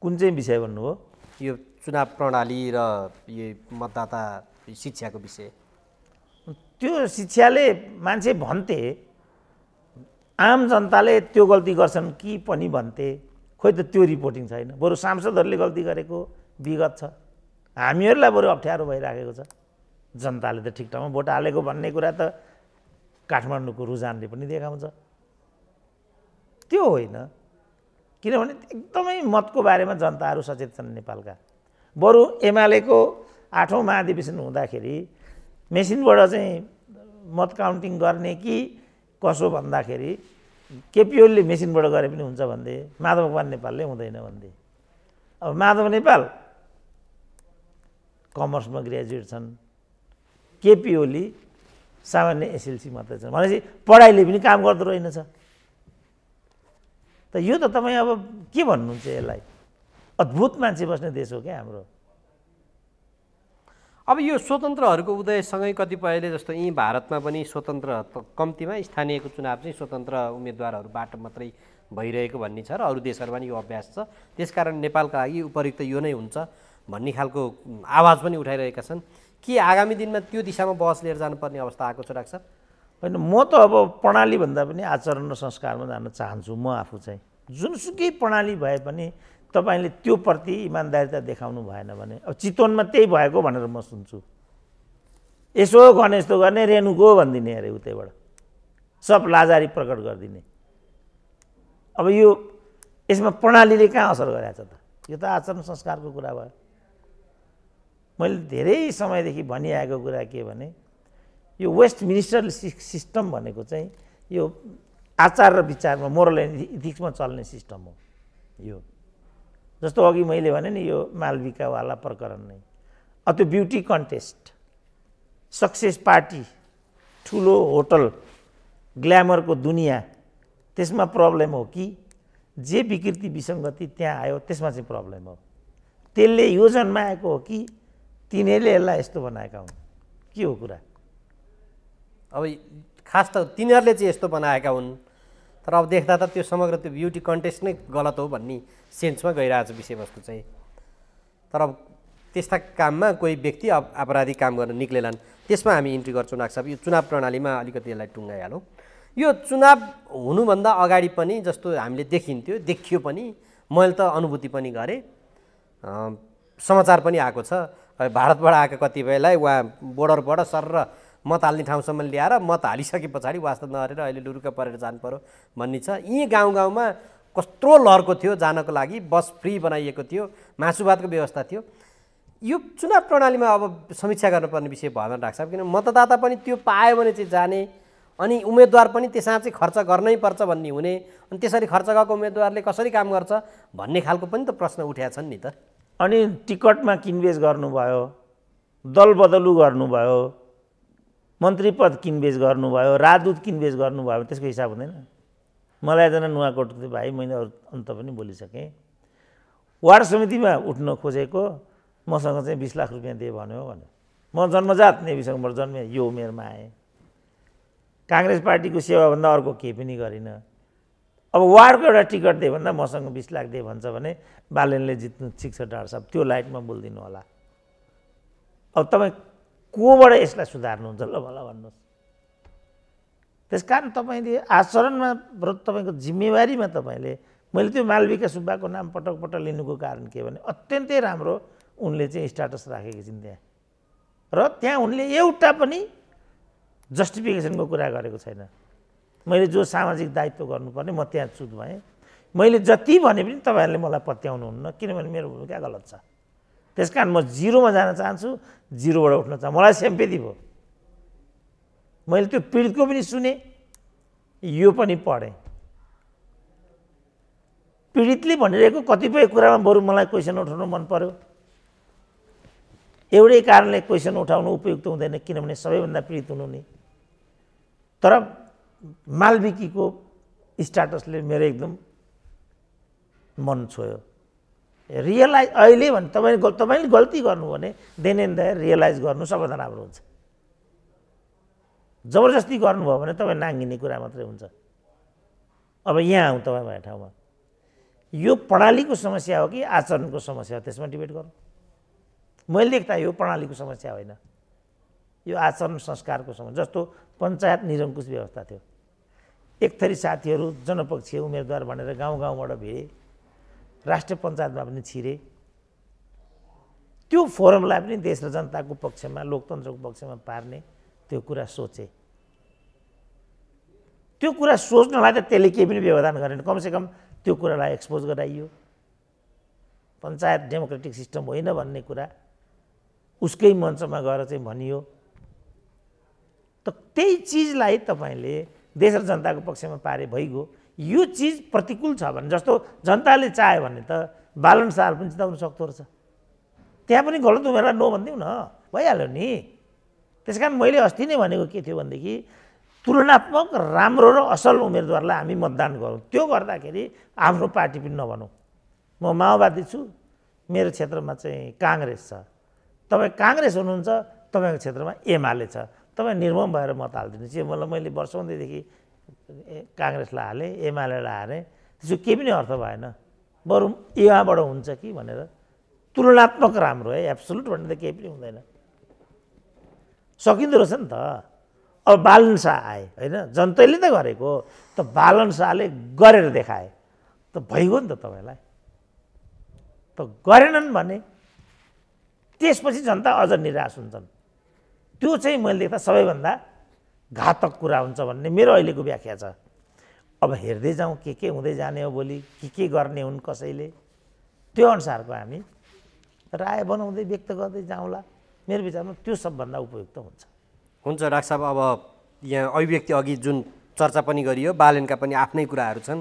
कुन चाहिँ विषय भन्नुभयो? यो चुनाव प्रणाली र यो मतदाता शिक्षाको विषय। त्यो शिक्षाले मान्छे भन्थे, आम जनताले त्यो गल्ती गर्छन् कि पनि भन्थे। खोइ त त्यो रिपोर्टिङ छैन। बरु सांसदहरूले गल्ती गरेको विगत छ, हामीहरूलाई बरु अप्ठ्यारो भइराखेको छ। जनताले त ठिक ठाउँमा भोट हालेको भन्ने कुरा त काठमाडौँको रुझानले पनि देखाउँछ। त्यो होइन, किनभने एकदमै मतको बारेमा जनताहरू सचेत छन् नेपालका। बरु एमालेको 8औं महाधिवेशन हुँदाखेरि मेसिनबाट चाहिँ मत काउन्टिङ गर्ने कि कसो भन्दाखेरि केपी ओलीले मेसिनबाट गरे पनि हुन्छ भन्थे, माधव कुमार नेपालले हुँदैन भन्थे। अब माधव नेपाल कमर्समा ग्रेजुएट छन्, केपी ओली सामान्य एसएलसी मात्रै छन् भनेपछि पढाइले पनि काम गर्दो रहेनछ। त यो त तपाईँ अब के भन्नुहुन्छ? यसलाई अद्भुत मान्छे बस्ने देश हो क्या हाम्रो। अब यो स्वतन्त्रहरूको उदयसँगै कतिपयले जस्तो यहीँ भारतमा पनि स्वतन्त्र कम्तीमा स्थानीयको चुनाव चाहिँ स्वतन्त्र उम्मेदवारहरूबाट मात्रै भइरहेको भन्ने छ र अरू देशहरूमा नि यो अभ्यास छ, त्यसकारण नेपालका लागि उपयुक्त यो नै हुन्छ भन्ने खालको आवाज पनि उठाइरहेका छन्। के आगामी दिनमा त्यो दिशामा बहस लिएर जानुपर्ने अवस्था आएको छ डाक्टर साहब? होइन, म त अब प्रणाली भन्दा पनि आचरण र संस्कारमा जान चाहन्छु। म आफू चाहिँ जुनसुकै प्रणाली भए पनि तपाईँले त्यो प्रति इमान्दारिता देखाउनु भएन भने, अब चितवनमा त्यही भएको भनेर म सुन्छु, यसो गर्ने यस्तो गर्ने रेणुको भनिदिने अरे उतैबाट सब लाजारी प्रकट गरिदिने। अब यो यसमा प्रणालीले कहाँ असर गरेको छ त? यो त आचरण संस्कारको कुरा भयो। मैले धेरै समयदेखि भनिआएको कुरा के भने, यो वेस्ट मिनिस्टर सिस्टम भनेको चाहिँ यो आचार र विचारमा, मोरल एन्ड इथिक्समा चल्ने सिस्टम हो यो। जस्तो अघि मैले भने नि यो मालविकावाला प्रकरण नै, त्यो ब्युटी कन्टेस्ट सक्सेस पार्टी, ठुलो होटल, ग्ल्यामरको दुनियाँ, त्यसमा प्रब्लम हो कि जे विकृति विसङ्गति त्यहाँ आयो त्यसमा चाहिँ प्रब्लम हो? त्यसले यो जन्माएको हो कि तिनीहरूले यसलाई यस्तो बनाएका हुन्? के हो कुरा? अब खास त तिनीहरूले चाहिँ यस्तो बनाएका हुन्, तर अब देख्दा त त्यो समग्र त्यो ब्युटी कन्टेस्ट नै गलत हो भन्ने सेन्समा गइरहेछ विषयवस्तु चाहिँ। तर अब त्यस्ता काममा कोही व्यक्ति अपराधिक काम गर्न निक्लेलान्, त्यसमा हामी इन्ट्री गर्छौँ। डाक्टर साहब, यो चुनाव प्रणालीमा अलिकति यसलाई टुङ्गाइहालौँ। यो चुनाव हुनुभन्दा अगाडि पनि जस्तो हामीले देखिन्थ्यो, देखियो पनि, मैले त अनुभूति पनि गरेँ, समाचार पनि आएको छ, भारतबाट आएका कतिपयलाई उहाँ बोर्डरबाट सर मत हाल्ने ठाउँसम्म ल्याएर मत हालिसके पछाडि वास्ता नहरेर अहिले लुरुक्क परेर जानु पर्यो भन्ने छ। यी गाउँ गाउँमा कत्रो लहरको थियो जानको लागि, बस फ्री बनाइएको थियो, मासु भातको व्यवस्था थियो। यो चुनाव प्रणालीमा अब समीक्षा गर्नुपर्ने विषय भएन डाक्टर साहब, किन मतदाता पनि त्यो पायो भने चाहिँ जाने, अनि उम्मेदवार पनि त्यसमा चाहिँ खर्च गर्नै पर्छ भन्ने हुने, अनि त्यसरी खर्च गएको उम्मेदवारले कसरी काम गर्छ भन्ने खालको पनि त प्रश्न उठेका छन् नि त। अनि टिकटमा किनबेच गर्नुभयो, दल बदलु गर्नुभयो, मन्त्री पद किनबेच गर्नुभयो, राजदूत किनबेच गर्नुभयो, त्यसको हिसाब हुँदैन? मलाई एकजना नुवाकोटको भाइ, मैले अन्त पनि बोलिसकेँ, वार्ड समितिमा उठ्न खोजेको, मसँग चाहिँ 20 लाख रुपियाँ दिए भन्यो भने म जन्मजात नेविसँगबाट जन्मेँ, यो उमेरमा आएँ, काङ्ग्रेस पार्टीको सेवाभन्दा अर्को केही पनि गरिनँ। अब वार्डको एउटा टिकट दिए भन्दा मसँग 20 लाख दिए भन्छ भने बालेनले जित्नु ठिक छ डाक्टर साहब, त्यो लाइटमा बोलिदिनु होला। अब तपाईँ कोबाट यसलाई सुधार्नुहुन्छ ल मलाई भन्नुहोस्? त्यस कारण तपाईँले आचरणमा तपाईँको जिम्मेवारीमा तपाईँले, मैले त्यो मालविका सुब्बाको नाम पटक पटक लिनुको कारण के भने अत्यन्तै राम्रो उनले चाहिँ स्ट्याटस राखेकी छिन् त्यहाँ, र त्यहाँ उनले एउटा पनि जस्टिफिकेसनको कुरा गरेको छैन। मैले जो सामाजिक दायित्व गर्नुपर्ने म त्यहाँ चुत भएँ, मैले जति भने पनि तपाईँहरूले मलाई पत्याउनुहुन्न, किनभने मेरो भूमिका गलत छ। त्यस कारण म जिरोमा जान चाहन्छु, जिरोबाट उठ्न चाहन्छु। मलाई सेम्पेदी भयो, मैले त्यो पीडितको पनि सुने, यो पनि पढेँ। पीडितले भनिरहेको कतिपय कुरामा बरु मलाई क्वेसन उठाउनु मन पर्यो। एउटै कारणले क्वेसन उठाउनु उपयुक्त हुँदैन, किनभने सबैभन्दा पीडित हुनु नि। तर मालविकीको स्ट्याटसले मेरो एकदम मन छोयो। रियलाइज अहिले भने तपाईँले गल्ती गर्नु भने देन एन्ड देयर रियलाइज गर्नु सबभन्दा राम्रो हुन्छ। जबरजस्ती गर्नुभयो भने तपाईँ नाङ्गिने कुरा मात्रै हुन्छ। अब यहाँ आउँ तपाईँ भएको ठाउँमा, यो प्रणालीको समस्या हो कि आचरणको समस्या हो, त्यसमा डिबेट गरौँ। मैले देख्दा यो प्रणालीको समस्या होइन, यो आचरण संस्कारको समस्या। जस्तो पञ्चायत निरङ्कुश व्यवस्था थियो, एक थरी साथीहरू जनपक्षीय उम्मेदवार भनेर गाउँ गाउँबाट भिडे, राष्ट्रिय पञ्चायतमा पनि छिरे। त्यो फोरमलाई पनि देश र जनताको पक्षमा, लोकतन्त्रको पक्षमा पार्ने त्यो कुरा सोचे। त्यो कुरा सोच्नलाई त त्यसले केही पनि व्यवधान गरेन, कमसेकम त्यो कुरालाई एक्सपोज गराइयो। पञ्चायत डेमोक्रेटिक सिस्टम होइन भन्ने कुरा उसकै मञ्चमा गएर चाहिँ भनियो। त त्यही चिजलाई तपाईँले देश र जनताको पक्षमा पारे भइगयो। यो चिज प्रतिकूल छ भने, जस्तो जनताले चाह्यो भने त बालन शाह पनि जिताउन सक्दो रहेछ, त्यहाँ पनि गलत उमेरलाई नो भनिदिउँ न, भइहाल्यो नि। त्यस कारण मैले अस्ति नै भनेको के थियो भनेदेखि तुलनात्मक राम्रो र असल उम्मेदवारलाई हामी मतदान गरौँ। त्यो गर्दाखेरि आफ्नो पार्टी पनि नभनौँ। म माओवादी छु, मेरो क्षेत्रमा चाहिँ काङ्ग्रेस छ, तपाईँ काङ्ग्रेस हुनुहुन्छ, तपाईँको क्षेत्रमा एमाले छ, तपाईँ निर्मम भएर मत हालिदिनुहोस्। यो मैले वर्षौँदेखि काङ्ग्रेसलाई हालेँ, एमालेलाई हालेँ, त्यसको केही पनि अर्थ भएन। बरु यहाँबाट हुन्छ कि भनेर तुलनात्मक राम्रो है, एब्सोल्युट भन्ने त केही पनि हुँदैन। सकिँदो रहेछ नि त। अब बालन शाह आए होइन, जनताले त गरेको, त बालन शाहले गरेर देखाए त भइगयो नि त। तपाईँलाई त गरेनन् भने त्यसपछि जनता अझ निराश हुन्छन्। त्यो चाहिँ मैले देख्दा सबैभन्दा घातक कुरा हुन्छ भन्ने मेरो अहिलेको व्याख्या छ। अब हेर्दै जाउँ के हुँदै जाने हो, भोलि के गर्ने हुन् कसैले, त्यो अनुसारको हामी राय बनाउँदै व्यक्त गर्दै जाउँला। मेरो विचारमा त्यो सबभन्दा उपयुक्त हुन्छ। हुन्छ डाक्टर साहब, अब यहाँ अभिव्यक्ति अघि जुन चर्चा पनि गरियो, बालेनका पनि आफ्नै कुराहरू छन्,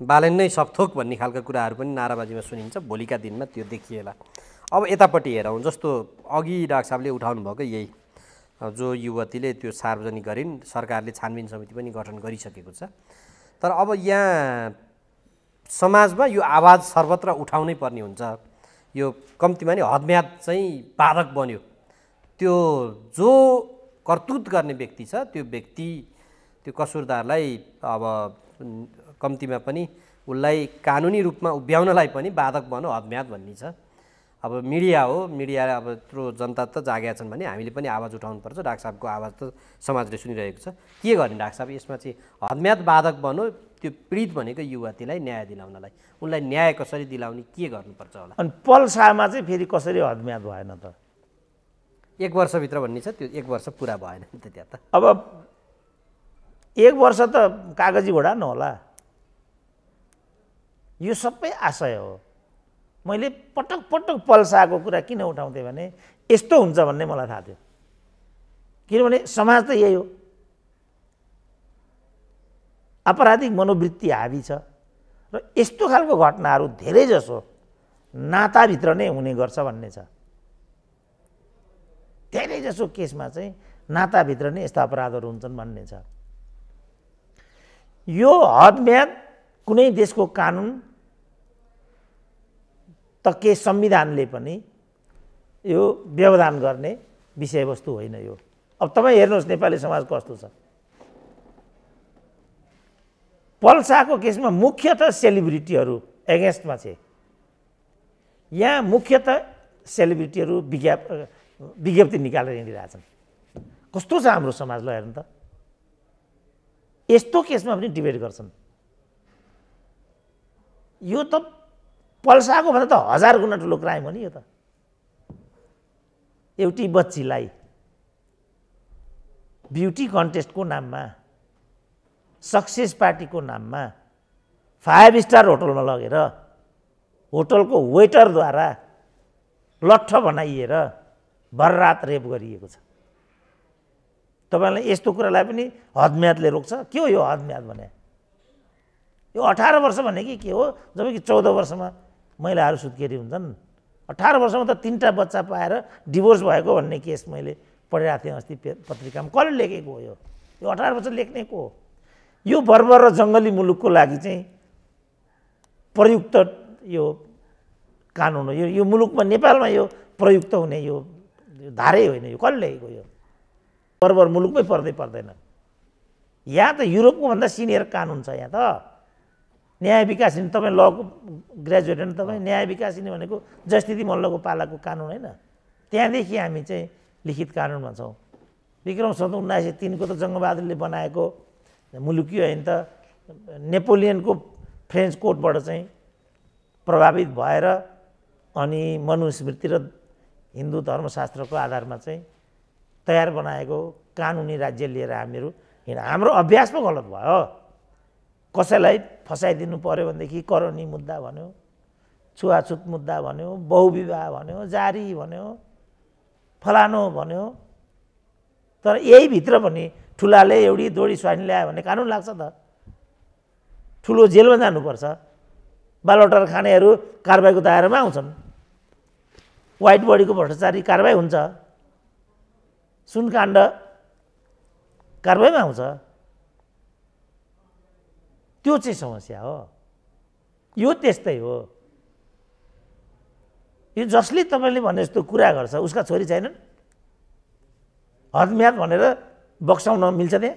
बालेन नै सकथोक भन्ने खालका कुराहरू पनि नाराबाजीमा सुनिन्छ, भोलिका दिनमा त्यो देखिएला। अब यतापट्टि हेरौँ, जस्तो अघि डाक्टर साहबले उठाउनु भएको यही जो युवतीले त्यो सार्वजनिक गरिन्। सरकारले छानबिन समिति पनि गठन गरिसकेको छ। तर अब यहाँ समाजमा यो आवाज सर्वत्र उठाउनै पर्ने हुन्छ। यो कम्तीमा नि हदम्याद चाहिँ बाधक बन्यो। त्यो जो करतुत गर्ने व्यक्ति छ त्यो व्यक्ति त्यो कसुरदारलाई अब कम्तीमा पनि उसलाई कानुनी रूपमा उभ्याउनलाई पनि बाधक बन्यो, हदम्याद भन्ने छ। अब मिडिया हो, मिडिया अब यत्रो जनता त जागेका छन् भने हामीले पनि आवाज उठाउनुपर्छ। डाक्टर साहबको आवाज त समाजले सुनिरहेको छ। के गर्ने डाक्टर साहब यसमा चाहिँ? हदम्याद बाधक बन्यो त्यो पीडित भनेको युवतीलाई न्याय दिलाउनलाई, उनलाई न्याय कसरी दिलाउने, के गर्नुपर्छ होला? अनि पल्सामा चाहिँ फेरि कसरी हदम्याद भएन त? 1 वर्षभित्र भन्ने छ, त्यो 1 वर्ष पुरा भएन नि त त्यहाँ त। अब 1 वर्ष त कागजी घोडा नहोला, यो सबै आशय हो। मैले पटक पटक पल्साको कुरा किन उठाउँथेँ भने यस्तो हुन्छ भन्ने मलाई थाहा थियो। किनभने समाज त यही हो, आपराधिक मनोवृत्ति हावी छ र यस्तो खालको घटनाहरू धेरैजसो नाताभित्र नै हुने गर्छ भन्ने छ। धेरैजसो केसमा चाहिँ नाताभित्र नै यस्ता अपराधहरू हुन्छन् भन्ने छ। यो हदम्याद कुनै देशको कानुन त के संविधानले पनि यो व्यवधान गर्ने विषयवस्तु होइन यो। अब तपाईँ हेर्नुहोस् नेपाली समाज कस्तो छ। पल्साको केसमा मुख्यतः सेलिब्रिटीहरू एगेन्स्टमा छ। यहाँ मुख्यतः सेलिब्रिटीहरू विज्ञप्ति निकालेर हिँडिरहेछन्। कस्तो छ हाम्रो समाज, ल हेर्नु त। यस्तो केसमा पनि डिबेट गर्छन्। यो त पल्साको भन्दा त 1000 गुणा ठुलो क्राइम हो नि यो त। एउटी बच्चीलाई ब्युटी कन्टेस्टको नाममा, सक्सेस पार्टीको नाममा 5 स्टार होटलमा लगेर होटलको वेटरद्वारा लट्ठ बनाइएर भररात रेप गरिएको छ। तपाईँलाई यस्तो कुरालाई पनि हदम्यादले रोक्छ? के हो यो हदम्याद भने? यो 18 वर्ष भने के हो? जबकि 14 वर्षमा महिलाहरू सुत्केरी हुन्छन्। 18 वर्षमा त 3टा बच्चा पाएर डिभोर्स भएको भन्ने केस मैले पढिरहेको थिएँ अस्ति पत्रिकामा। कसले लेखेको हो यो? यो 18 वर्ष लेख्ने को हो? यो बर्बर र जङ्गली मुलुकको लागि चाहिँ प्रयुक्त यो कानुन हो। यो मुलुकमा, नेपालमा यो प्रयुक्त हुने यो धारै होइन। यो कसले लेखेको? यो बर्बर मुलुकमै पर्दैन। यहाँ त युरोपको भन्दा सिनियर कानुन छ। यहाँ त न्याय विकासिनी, तपाईँ लको ग्रेजुएट होइन तपाईँ? न्याय विकासिनी भनेको जयस्थिति मल्लको पालाको कानुन होइन? त्यहाँदेखि हामी चाहिँ लिखित कानुनमा छौँ। विक्रम सम्वत 1903 को त जङ्गबहादुरले बनाएको मुलुकी होइन त, नेपोलियनको फ्रेन्च कोडबाट चाहिँ प्रभावित भएर अनि मनुस्मृति र हिन्दू धर्मशास्त्रको आधारमा चाहिँ तयार बनाएको कानुनी राज्य लिएर हामीहरू हाम्रो अभ्यास पो गलत भयो। कसैलाई फसाइदिनु पर्यो भनेदेखि करोनी मुद्दा भन्यो, छुवाछुत मुद्दा भन्यो, बहुविवाह भन्यो, जारी भन्यो, फलानो भन्यो। तर यही भित्र पनि ठुलाले एउटी दोडी स्वाइन ल्यायो भने कानुन लाग्छ त? ठुलो जेलमा जानुपर्छ। बालवटार खानेहरू कारबाहीको दायरामा आउँछन्। व्हाइट बडीको भ्रष्टाचारी कारबाही हुन्छ। सुनकाण्ड कारबाहीमा आउँछ। त्यो चाहिँ समस्या हो। यो त्यस्तै हो। यो जसले तपाईँले भने जस्तो कुरा गर्छ उसका छोरी छैनन्? हदम्याद भनेर बक्साउन मिल्छ त्यहाँ?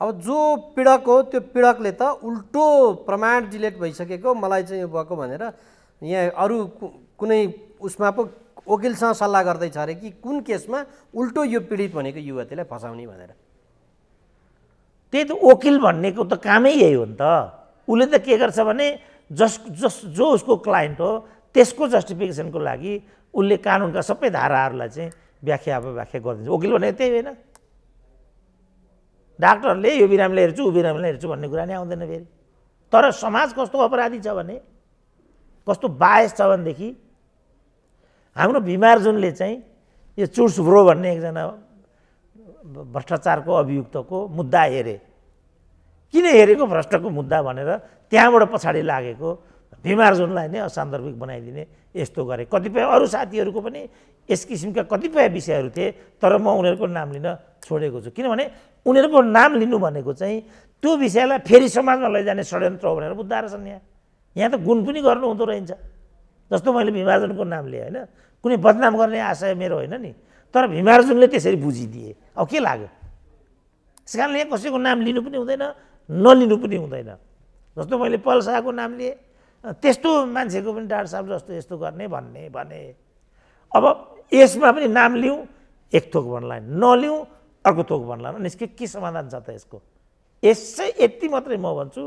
अब जो पीडक हो त्यो पीडकले त उल्टो प्रमाण डिलेट भइसकेको मलाई चाहिँ यो भएको भनेर यहाँ अरू कुनै उसमा पो वकिलसँग सल्लाह गर्दैछ अरे कि कुन केसमा उल्टो यो पीडित भनेको युवतीलाई फसाउने भनेर। त्यही त वकिल भन्नेको त कामै यही हो नि त। उसले त के गर्छ भने जो उसको क्लाइन्ट हो त्यसको जस्टिफिकेसनको लागि उसले कानुनका सबै धाराहरूलाई चाहिँ व्याख्या गरिदिन्छ। वकिल भनेको त्यही होइन। डाक्टरले यो बिरामीलाई हेर्छु ऊ बिरामीलाई हेर्छु भन्ने कुरा नै आउँदैन फेरि। तर समाज कस्तो अपराधी छ भने, कस्तो बायस छ भनेदेखि हाम्रो भिमार्जुनले चाहिँ यो चुर्सब्रो भन्ने एकजना भ्रष्टाचारको अभियुक्तको मुद्दा हेरे। किन हेरेको भ्रष्टको मुद्दा भनेर त्यहाँबाट पछाडि लागेको भिमार्जुनलाई नै असान्दर्भिक बनाइदिने यस्तो गरे। कतिपय अरू साथीहरूको पनि यस किसिमका कतिपय विषयहरू थिए, तर म उनीहरूको नाम लिन छोडेको छु, किनभने उनीहरूको नाम लिनु भनेको चाहिँ त्यो विषयलाई फेरि समाजमा लैजाने षड्यन्त्र हो भनेर बुझ्दा रहेछन्। यहाँ त गुण पनि गर्नु हुँदो रहेछ। जस्तो मैले भिमार्जुनको नाम लिएँ होइन, कुनै बदनाम गर्ने आशय मेरो होइन नि, तर भिमार्जुनले त्यसरी बुझिदिए, अब के लाग्यो? त्यस कारणले यहाँ कसैको नाम लिनु पनि हुँदैन, नलिनु पनि हुँदैन। जस्तो मैले पल शाहको नाम लिएँ, त्यस्तो मान्छेको पनि डाक्टर साहब जस्तो यस्तो गर्ने भने अब यसमा पनि नाम लिउँ एक थोक भन्ला, नलिउँ अर्को थोक भन्ला, अनि यसको के समाधान छ त यसको? यसै यति मात्रै म भन्छु,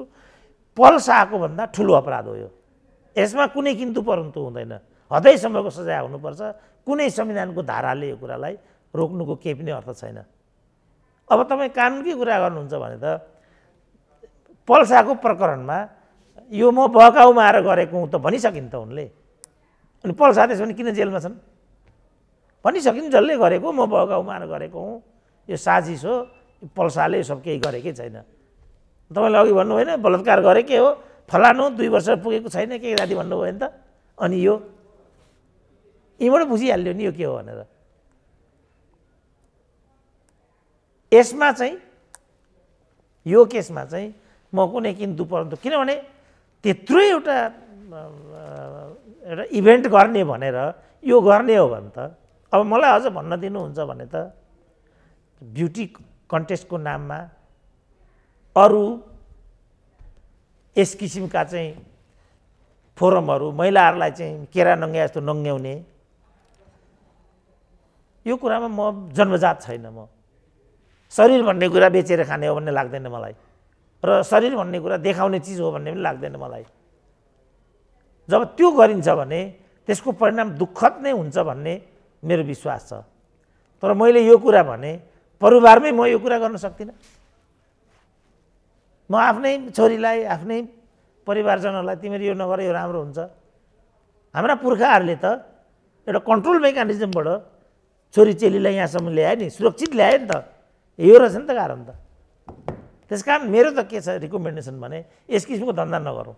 पल शाहको भन्दा ठुलो अपराध हो यो। यसमा कुनै किन्तु परन्तु हुँदैन, हदैसम्मको सजाय हुनुपर्छ। कुनै संविधानको धाराले यो कुरालाई रोक्नुको केही पनि अर्थ छैन। अब तपाईँ कानुनकै कुरा गर्नुहुन्छ भने त पल शाहको प्रकरणमा यो म बहकाउ माएर गरेको हुँ त भनिसकिन् त उनले, अनि पल शाह त्यसो भने किन जेलमा छन्? भनिसकिन् जसले गरेको म बहकाउ माएर गरेको हुँ, यो साजिस हो, पल शाहले यो सब केही गरेकै छैन। तपाईँले अघि भन्नु होइन बलात्कार गरेकै हो, फलानु 2 वर्ष पुगेको छैन के जाति भन्नुभयो नि त, अनि यो यहीँबाट बुझिहाल्यो नि यो के हो भनेर। यसमा चाहिँ यो केसमा चाहिँ म कुनै किन्तु परन्तु, किनभने त्यत्रो एउटा इभेन्ट गर्ने भनेर यो गर्ने हो भने त अब मलाई अझ भन्न दिनुहुन्छ भने त ब्युटी कन्टेस्टको नाममा अरू यस किसिमका चाहिँ फोरमहरू महिलाहरूलाई चाहिँ केरा नङ्ग्या जस्तो नङ्ग्याउने, यो कुरामा म जन्मजात छैन। म शरीर भन्ने कुरा बेचेर खाने हो भन्ने लाग्दैन मलाई, र शरीर भन्ने कुरा देखाउने चिज हो भन्ने पनि लाग्दैन मलाई। जब त्यो गरिन्छ भने त्यसको परिणाम दुःखद नै हुन्छ भन्ने मेरो विश्वास छ। तर मैले यो कुरा भने परिवारमै म यो कुरा गर्न सक्दिनँ। म आफ्नै छोरीलाई, आफ्नै परिवारजनहरूलाई तिमीहरू यो नगर यो राम्रो हुन्छ। हाम्रा पुर्खाहरूले त एउटा कन्ट्रोल मेकानिजमबाट छोरी चेलीलाई यहाँसम्म ल्याए नि, सुरक्षित ल्याए नि त, यो रहेछ नि त कारण त। त्यस कारण मेरो त के छ रिकमेन्डेसन भने यस किसिमको धन्दा नगरौँ,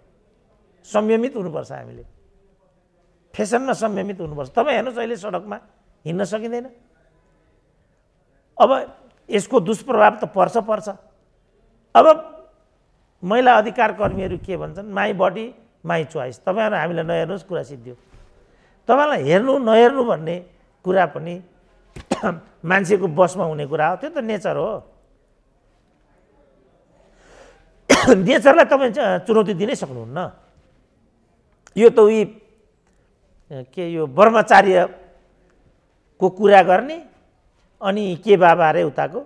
संयमित हुनुपर्छ। हामीले फेसनमा संयमित हुनुपर्छ। तपाईँ हेर्नुहोस् अहिले सडकमा हिँड्न सकिँदैन। अब यसको दुष्प्रभाव त पर्छ। अब महिला अधिकार कर्मीहरू के भन्छन्, माई बडी माई चोइस। तपाईँहरू हामीलाई नहेर्नुहोस् कुरा सिद्धियो। तपाईँलाई हेर्नु नहेर्नु भन्ने कुरा पनि मान्छेको बसमा हुने कुरा हो, त्यो त नेचर हो। नेचरलाई तपाईँ चुनौती दिनै सक्नुहुन्न। यो त उही के यो ब्रह्मचार्यको कुरा गर्ने, अनि के बाबा अरे उताको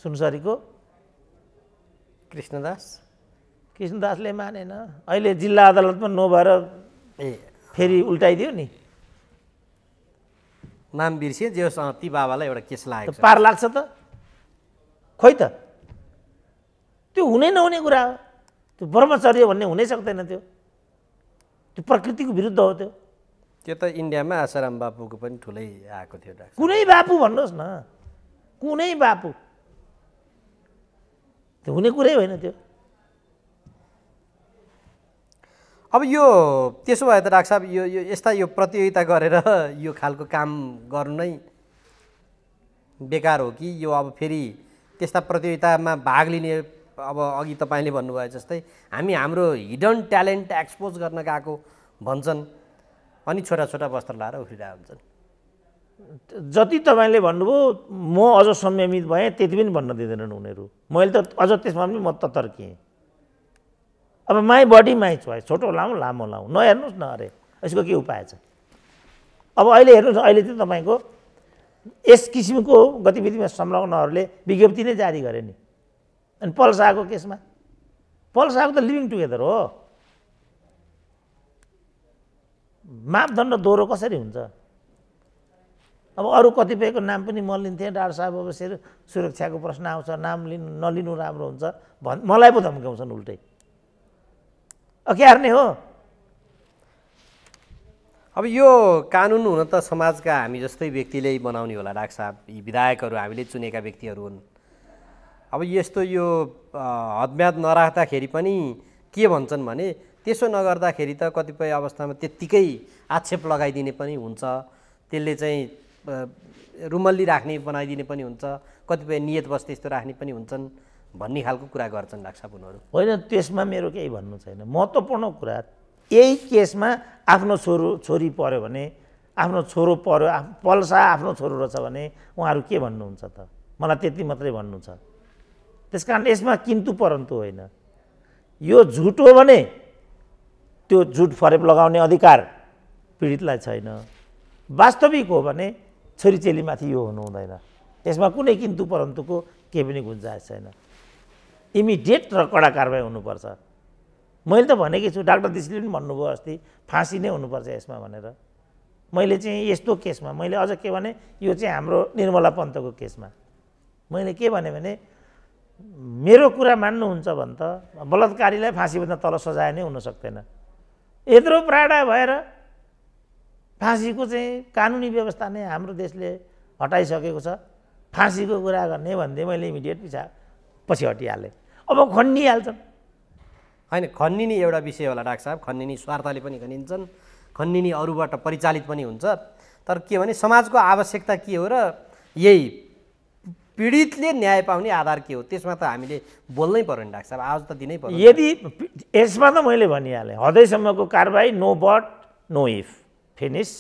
सुनसरीको कृष्णदासले मानेन, अहिले जिल्ला अदालतमा नभएर फेरि उल्टाइदियो नि, नाम बिर्सिए जे ती बाबालाई एउटा केस लागेको छ। पार लाग्छ त? खोइ त, त्यो हुनै नहुने कुरा हो। त्यो ब्रह्मचर्य भन्ने हुनै सक्दैन। त्यो प्रकृतिको विरुद्ध हो। त्यो त इन्डियामा आसाराम बापुको पनि ठुलै आएको थियो। कुनै बापु भन्नुहोस् न, कुनै बापु, त्यो हुने कुरै होइन त्यो। अब यो त्यसो भए त डाक्टर साहब यो यस्ता यो प्रतियोगिता गरेर यो खालको काम गर्नु नै बेकार हो कि यो अब फेरि त्यस्ता प्रतियोगितामा भाग लिने, अब अघि तपाईँले भन्नुभयो जस्तै हामी हाम्रो हिडन ट्यालेन्ट एक्सपोज गर्न गएको भन्छन्, अनि छोटा छोटा वस्त्र लाएर उफ्रिरहेको हुन्छन्। जति तपाईँले भन्नुभयो म अझ संयमित भएँ, त्यति पनि भन्न दिँदैनन् उनीहरू। मैले त अझ त्यसमा पनि म त तर्किएँ। अब माई बडी माई चोइस, छोटो लाउँ लामो लाउँ, नहेर्नुहोस् न, अरे यसको के उपाय छ? अब अहिले हेर्नुहोस्, अहिले चाहिँ तपाईँको यस किसिमको गतिविधिमा संलग्नहरूले विज्ञप्ति नै जारी गरे नि। अनि पल शाहको केसमा, पल शाहको त लिभिङ टुगेदर हो। मापदण्ड दोहोरो कसरी हुन्छ? अब अरू कतिपयको नाम पनि म लिन्थेँ, डाक्टर साहब अब सुरक्षाको प्रश्न आउँछ, नाम नलिनु राम्रो हुन्छ मलाई पो धम्काउँछन् उल्टै। के हार्ने हो? अब यो कानुन हुन त समाजका हामी जस्तै व्यक्तिले बनाउने होला डाक्टर साहब। यी विधायकहरू हामीले चुनेका व्यक्तिहरू हुन्। अब यस्तो यो हदम्याद नराख्दाखेरि पनि के भन्छन् भने त्यसो नगर्दाखेरि त कतिपय अवस्थामा त्यत्तिकै आक्षेप लगाइदिने पनि हुन्छ, त्यसले चाहिँ रुमल्ली राख्ने बनाइदिने पनि हुन्छ, कतिपय नियत बस त्यस्तो राख्ने पनि हुन्छन् भन्ने खालको कुरा गर्छन् डाक्टर साहब उनीहरू। होइन, त्यसमा मेरो केही भन्नु छैन। महत्त्वपूर्ण कुरा यही केसमा आफ्नो छोरी पर्यो भने, आफ्नो छोरो पर्यो, पल्सा आफ्नो छोरो रहेछ भने उहाँहरू के भन्नुहुन्छ त? मलाई त्यति मात्रै भन्नु छ। त्यस कारण यसमा किन्तु परन्तु होइन। यो झुट हो भने त्यो झुट फरेप लगाउने अधिकार पीडितलाई छैन। वास्तविक हो भने छोरीचेलीमाथि यो हुनु हुँदैन। यसमा कुनै किन्तु परन्तुको केही पनि गुन्जाइस छैन। इमिडिएट र कडा कारबाही हुनुपर्छ। मैले त भनेकै छु, डाक्टर दिसीले पनि भन्नुभयो अस्ति फाँसी नै हुनुपर्छ यसमा भनेर। मैले चाहिँ यस्तो केसमा मैले अझ के भने, यो चाहिँ हाम्रो निर्मला पन्तको केसमा मैले के भने मेरो कुरा मान्नुहुन्छ भने त बलात्कारीलाई फाँसीभन्दा तल सजाय नै हुन सक्दैन। यत्रो प्राडा भएर फाँसीको चाहिँ कानुनी व्यवस्था नै हाम्रो देशले हटाइसकेको छ। फाँसीको कुरा गर्ने भन्दै मैले इमिडिएट पछि हटिहालेँ। अब खन्निहाल्छन्। होइन, खन्निने एउटा विषय होला डाक्टर साहब, खन्निने स्वार्थले पनि खनिन्छन्, खन्निने अरूबाट परिचालित पनि हुन्छ। तर के भने समाजको आवश्यकता के हो र यही पीडितले न्याय पाउने आधार के हो, त्यसमा त हामीले बोल्नै पर्यो नि डाक्टर साहब, आवाज त दिनै पर्यो। यदि यसमा त मैले भनिहालेँ, हदैसम्मको कारबाही, no but no if, finish.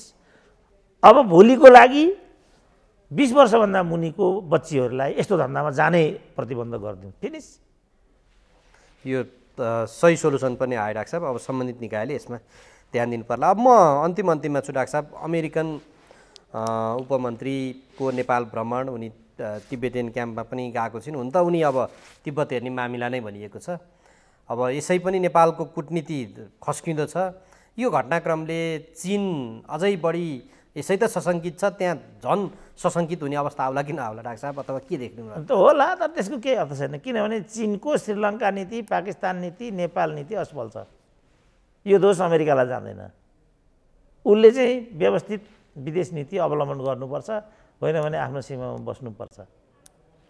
अब भोलिको लागि 20 वर्षभन्दा मुनिको बच्चीहरूलाई यस्तो धन्दामा जाने प्रतिबन्ध गरिदिउँ, फिनिस। यो सही सोलुसन पनि आयो डाक्टर साहब। अब सम्बन्धित निकायले यसमा ध्यान दिनु पर्ला। अब म अन्तिममा छु डाक्टर साहब। अमेरिकन उपमन्त्रीको नेपाल भ्रमण, उनी तिब्बतियन क्याम्पमा पनि गएको छिन्। हुन त उनी अब तिब्बत हेर्ने मामिला नै भनिएको छ। अब यसै पनि नेपालको कूटनीति खस्किँदो छ। यो घटनाक्रमले चीन अझै बढी यसै त सशङ्कित छ, त्यहाँ झन् सशङ्कित हुने अवस्था आउला कि नआउला डाक्टर साहब, अथवा के देख्नु त होला? तर त्यसको केही अर्थ छैन, किनभने चीनको श्रीलङ्का नीति, पाकिस्तान नीति, नेपाल नीति असफल छ। यो दोष अमेरिकालाई जाँदैन। उसले चाहिँ व्यवस्थित विदेश नीति अवलम्बन गर्नुपर्छ, होइन भने आफ्नो सीमामा बस्नुपर्छ।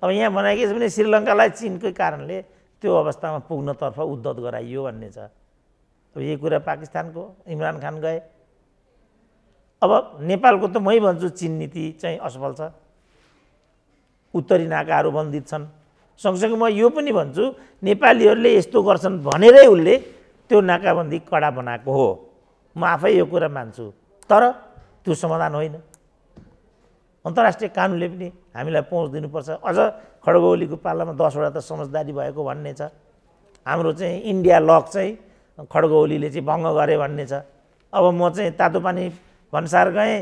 अब यहाँ बनाएकै छ भने श्रीलङ्कालाई चीनकै कारणले त्यो अवस्थामा पुग्नतर्फ उद्धत गराइयो भन्ने छ। अब यही कुरा पाकिस्तानको इमरान खान गए। अब नेपालको त मै भन्छु चीन नीति चाहिँ असफल छ, उत्तरी नाकाहरू बन्दित छन्। सँगसँगै म यो पनि भन्छु, नेपालीहरूले यस्तो गर्छन् भनेरै उसले त्यो नाकाबन्दी कडा बनाएको हो। म आफै यो कुरा मान्छु, तर त्यो समाधान होइन। अन्तर्राष्ट्रिय कानुनले पनि हामीलाई पहुँच दिनुपर्छ। अझ खड्ग ओलीको पालामा 10 वटा त समझदारी भएको भन्ने छ। हाम्रो चाहिँ इन्डिया लक चाहिँ खड्ग ओलीले चाहिँ भङ्ग गरे भन्ने छ। अब म चाहिँ तातो पानी भन्सार गएँ,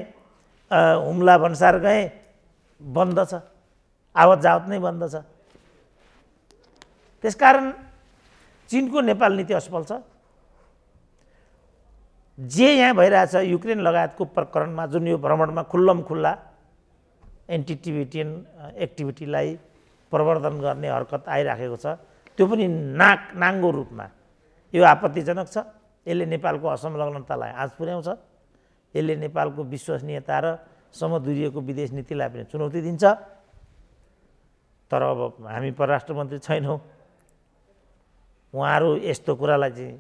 हुम्ला भन्सार गएँ, बन्द छ, आवत जावत नै बन्द छ। त्यसकारण चीनको नेपाल नीति असफल छ। जे यहाँ भइरहेछ युक्रेन लगायतको प्रकरणमा, जुन यो भ्रमणमा खुल्लम खुल्ला एन्टी टिबेटियन एक्टिभिटीलाई प्रवर्धन गर्ने हरकत आइराखेको छ, त्यो पनि नाङ्गो रूपमा यो आपत्तिजनक छ। यसले नेपालको असंलग्नतालाई आँच पुर्याउँछ। यसले नेपालको विश्वसनीयता र समदूरीयको विदेश नीतिलाई पनि चुनौती दिन्छ। तर अब हामी परराष्ट्र मन्त्री छैनौँ। उहाँहरू यस्तो कुरालाई चाहिँ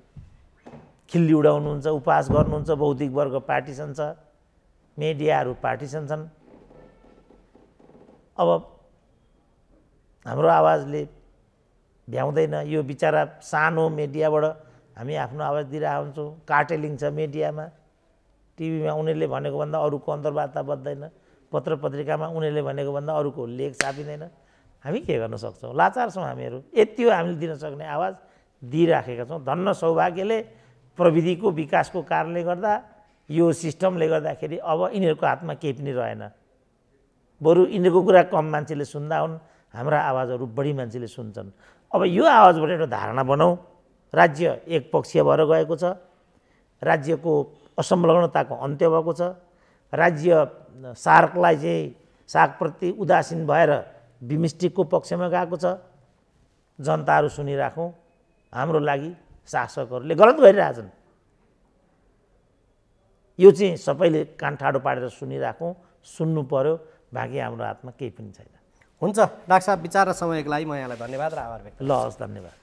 खिल्ली उडाउनुहुन्छ, उपहास गर्नुहुन्छ। बौद्धिक वर्ग पार्टिसन छ, मिडियाहरू पार्टिसन छन्। अब हाम्रो आवाजले भ्याउँदैन। यो बिचरा सानो मिडियाबाट हामी आफ्नो आवाज दिइरहेको हुन्छौँ। कार्टेलिङ छ मिडियामा, टिभीमा उनीहरूले भनेको भन्दा अरूको अन्तर्वार्ता बज्दैन, पत्र पत्रिकामा उनीहरूले भनेको भन्दा अरूको लेख छापिँदैन। हामी के गर्न सक्छौँ? लाचार छौँ हामीहरू। यति हो हामीले दिन सक्ने आवाज दिइराखेका छौँ। धन्न सौभाग्यले प्रविधिको विकासको कारणले गर्दा, यो सिस्टमले गर्दाखेरि अब यिनीहरूको हातमा केही पनि रहेन। बरु यिनीहरूको कुरा कम मान्छेले सुन्दा हुन्, हाम्रा आवाजहरू बढी मान्छेले सुन्छन्। अब यो आवाजबाट एउटा धारणा बनाऊ, राज्य एकपक्षीय भएर गएको छ, राज्यको असंलग्नताको अन्त्य भएको छ, राज्य सार्कलाई चाहिँ सार्कप्रति उदासीन भएर बिमस्टिकको पक्षमा गएको छ। जनताहरू सुनिराखौँ, हाम्रो लागि शासकहरूले गलत गरिरहेछन्। यो चाहिँ सबैले कान ठाडो पारेर सुनिराखौँ, सुन्नु पर्यो। बाँकी हाम्रो हातमा केही पनि छैन। हुन्छ डाक्टर साहब, विचार र समयको लागि म यहाँलाई धन्यवाद र आभार व्यक्त गर्छु। ल हस्, धन्यवाद।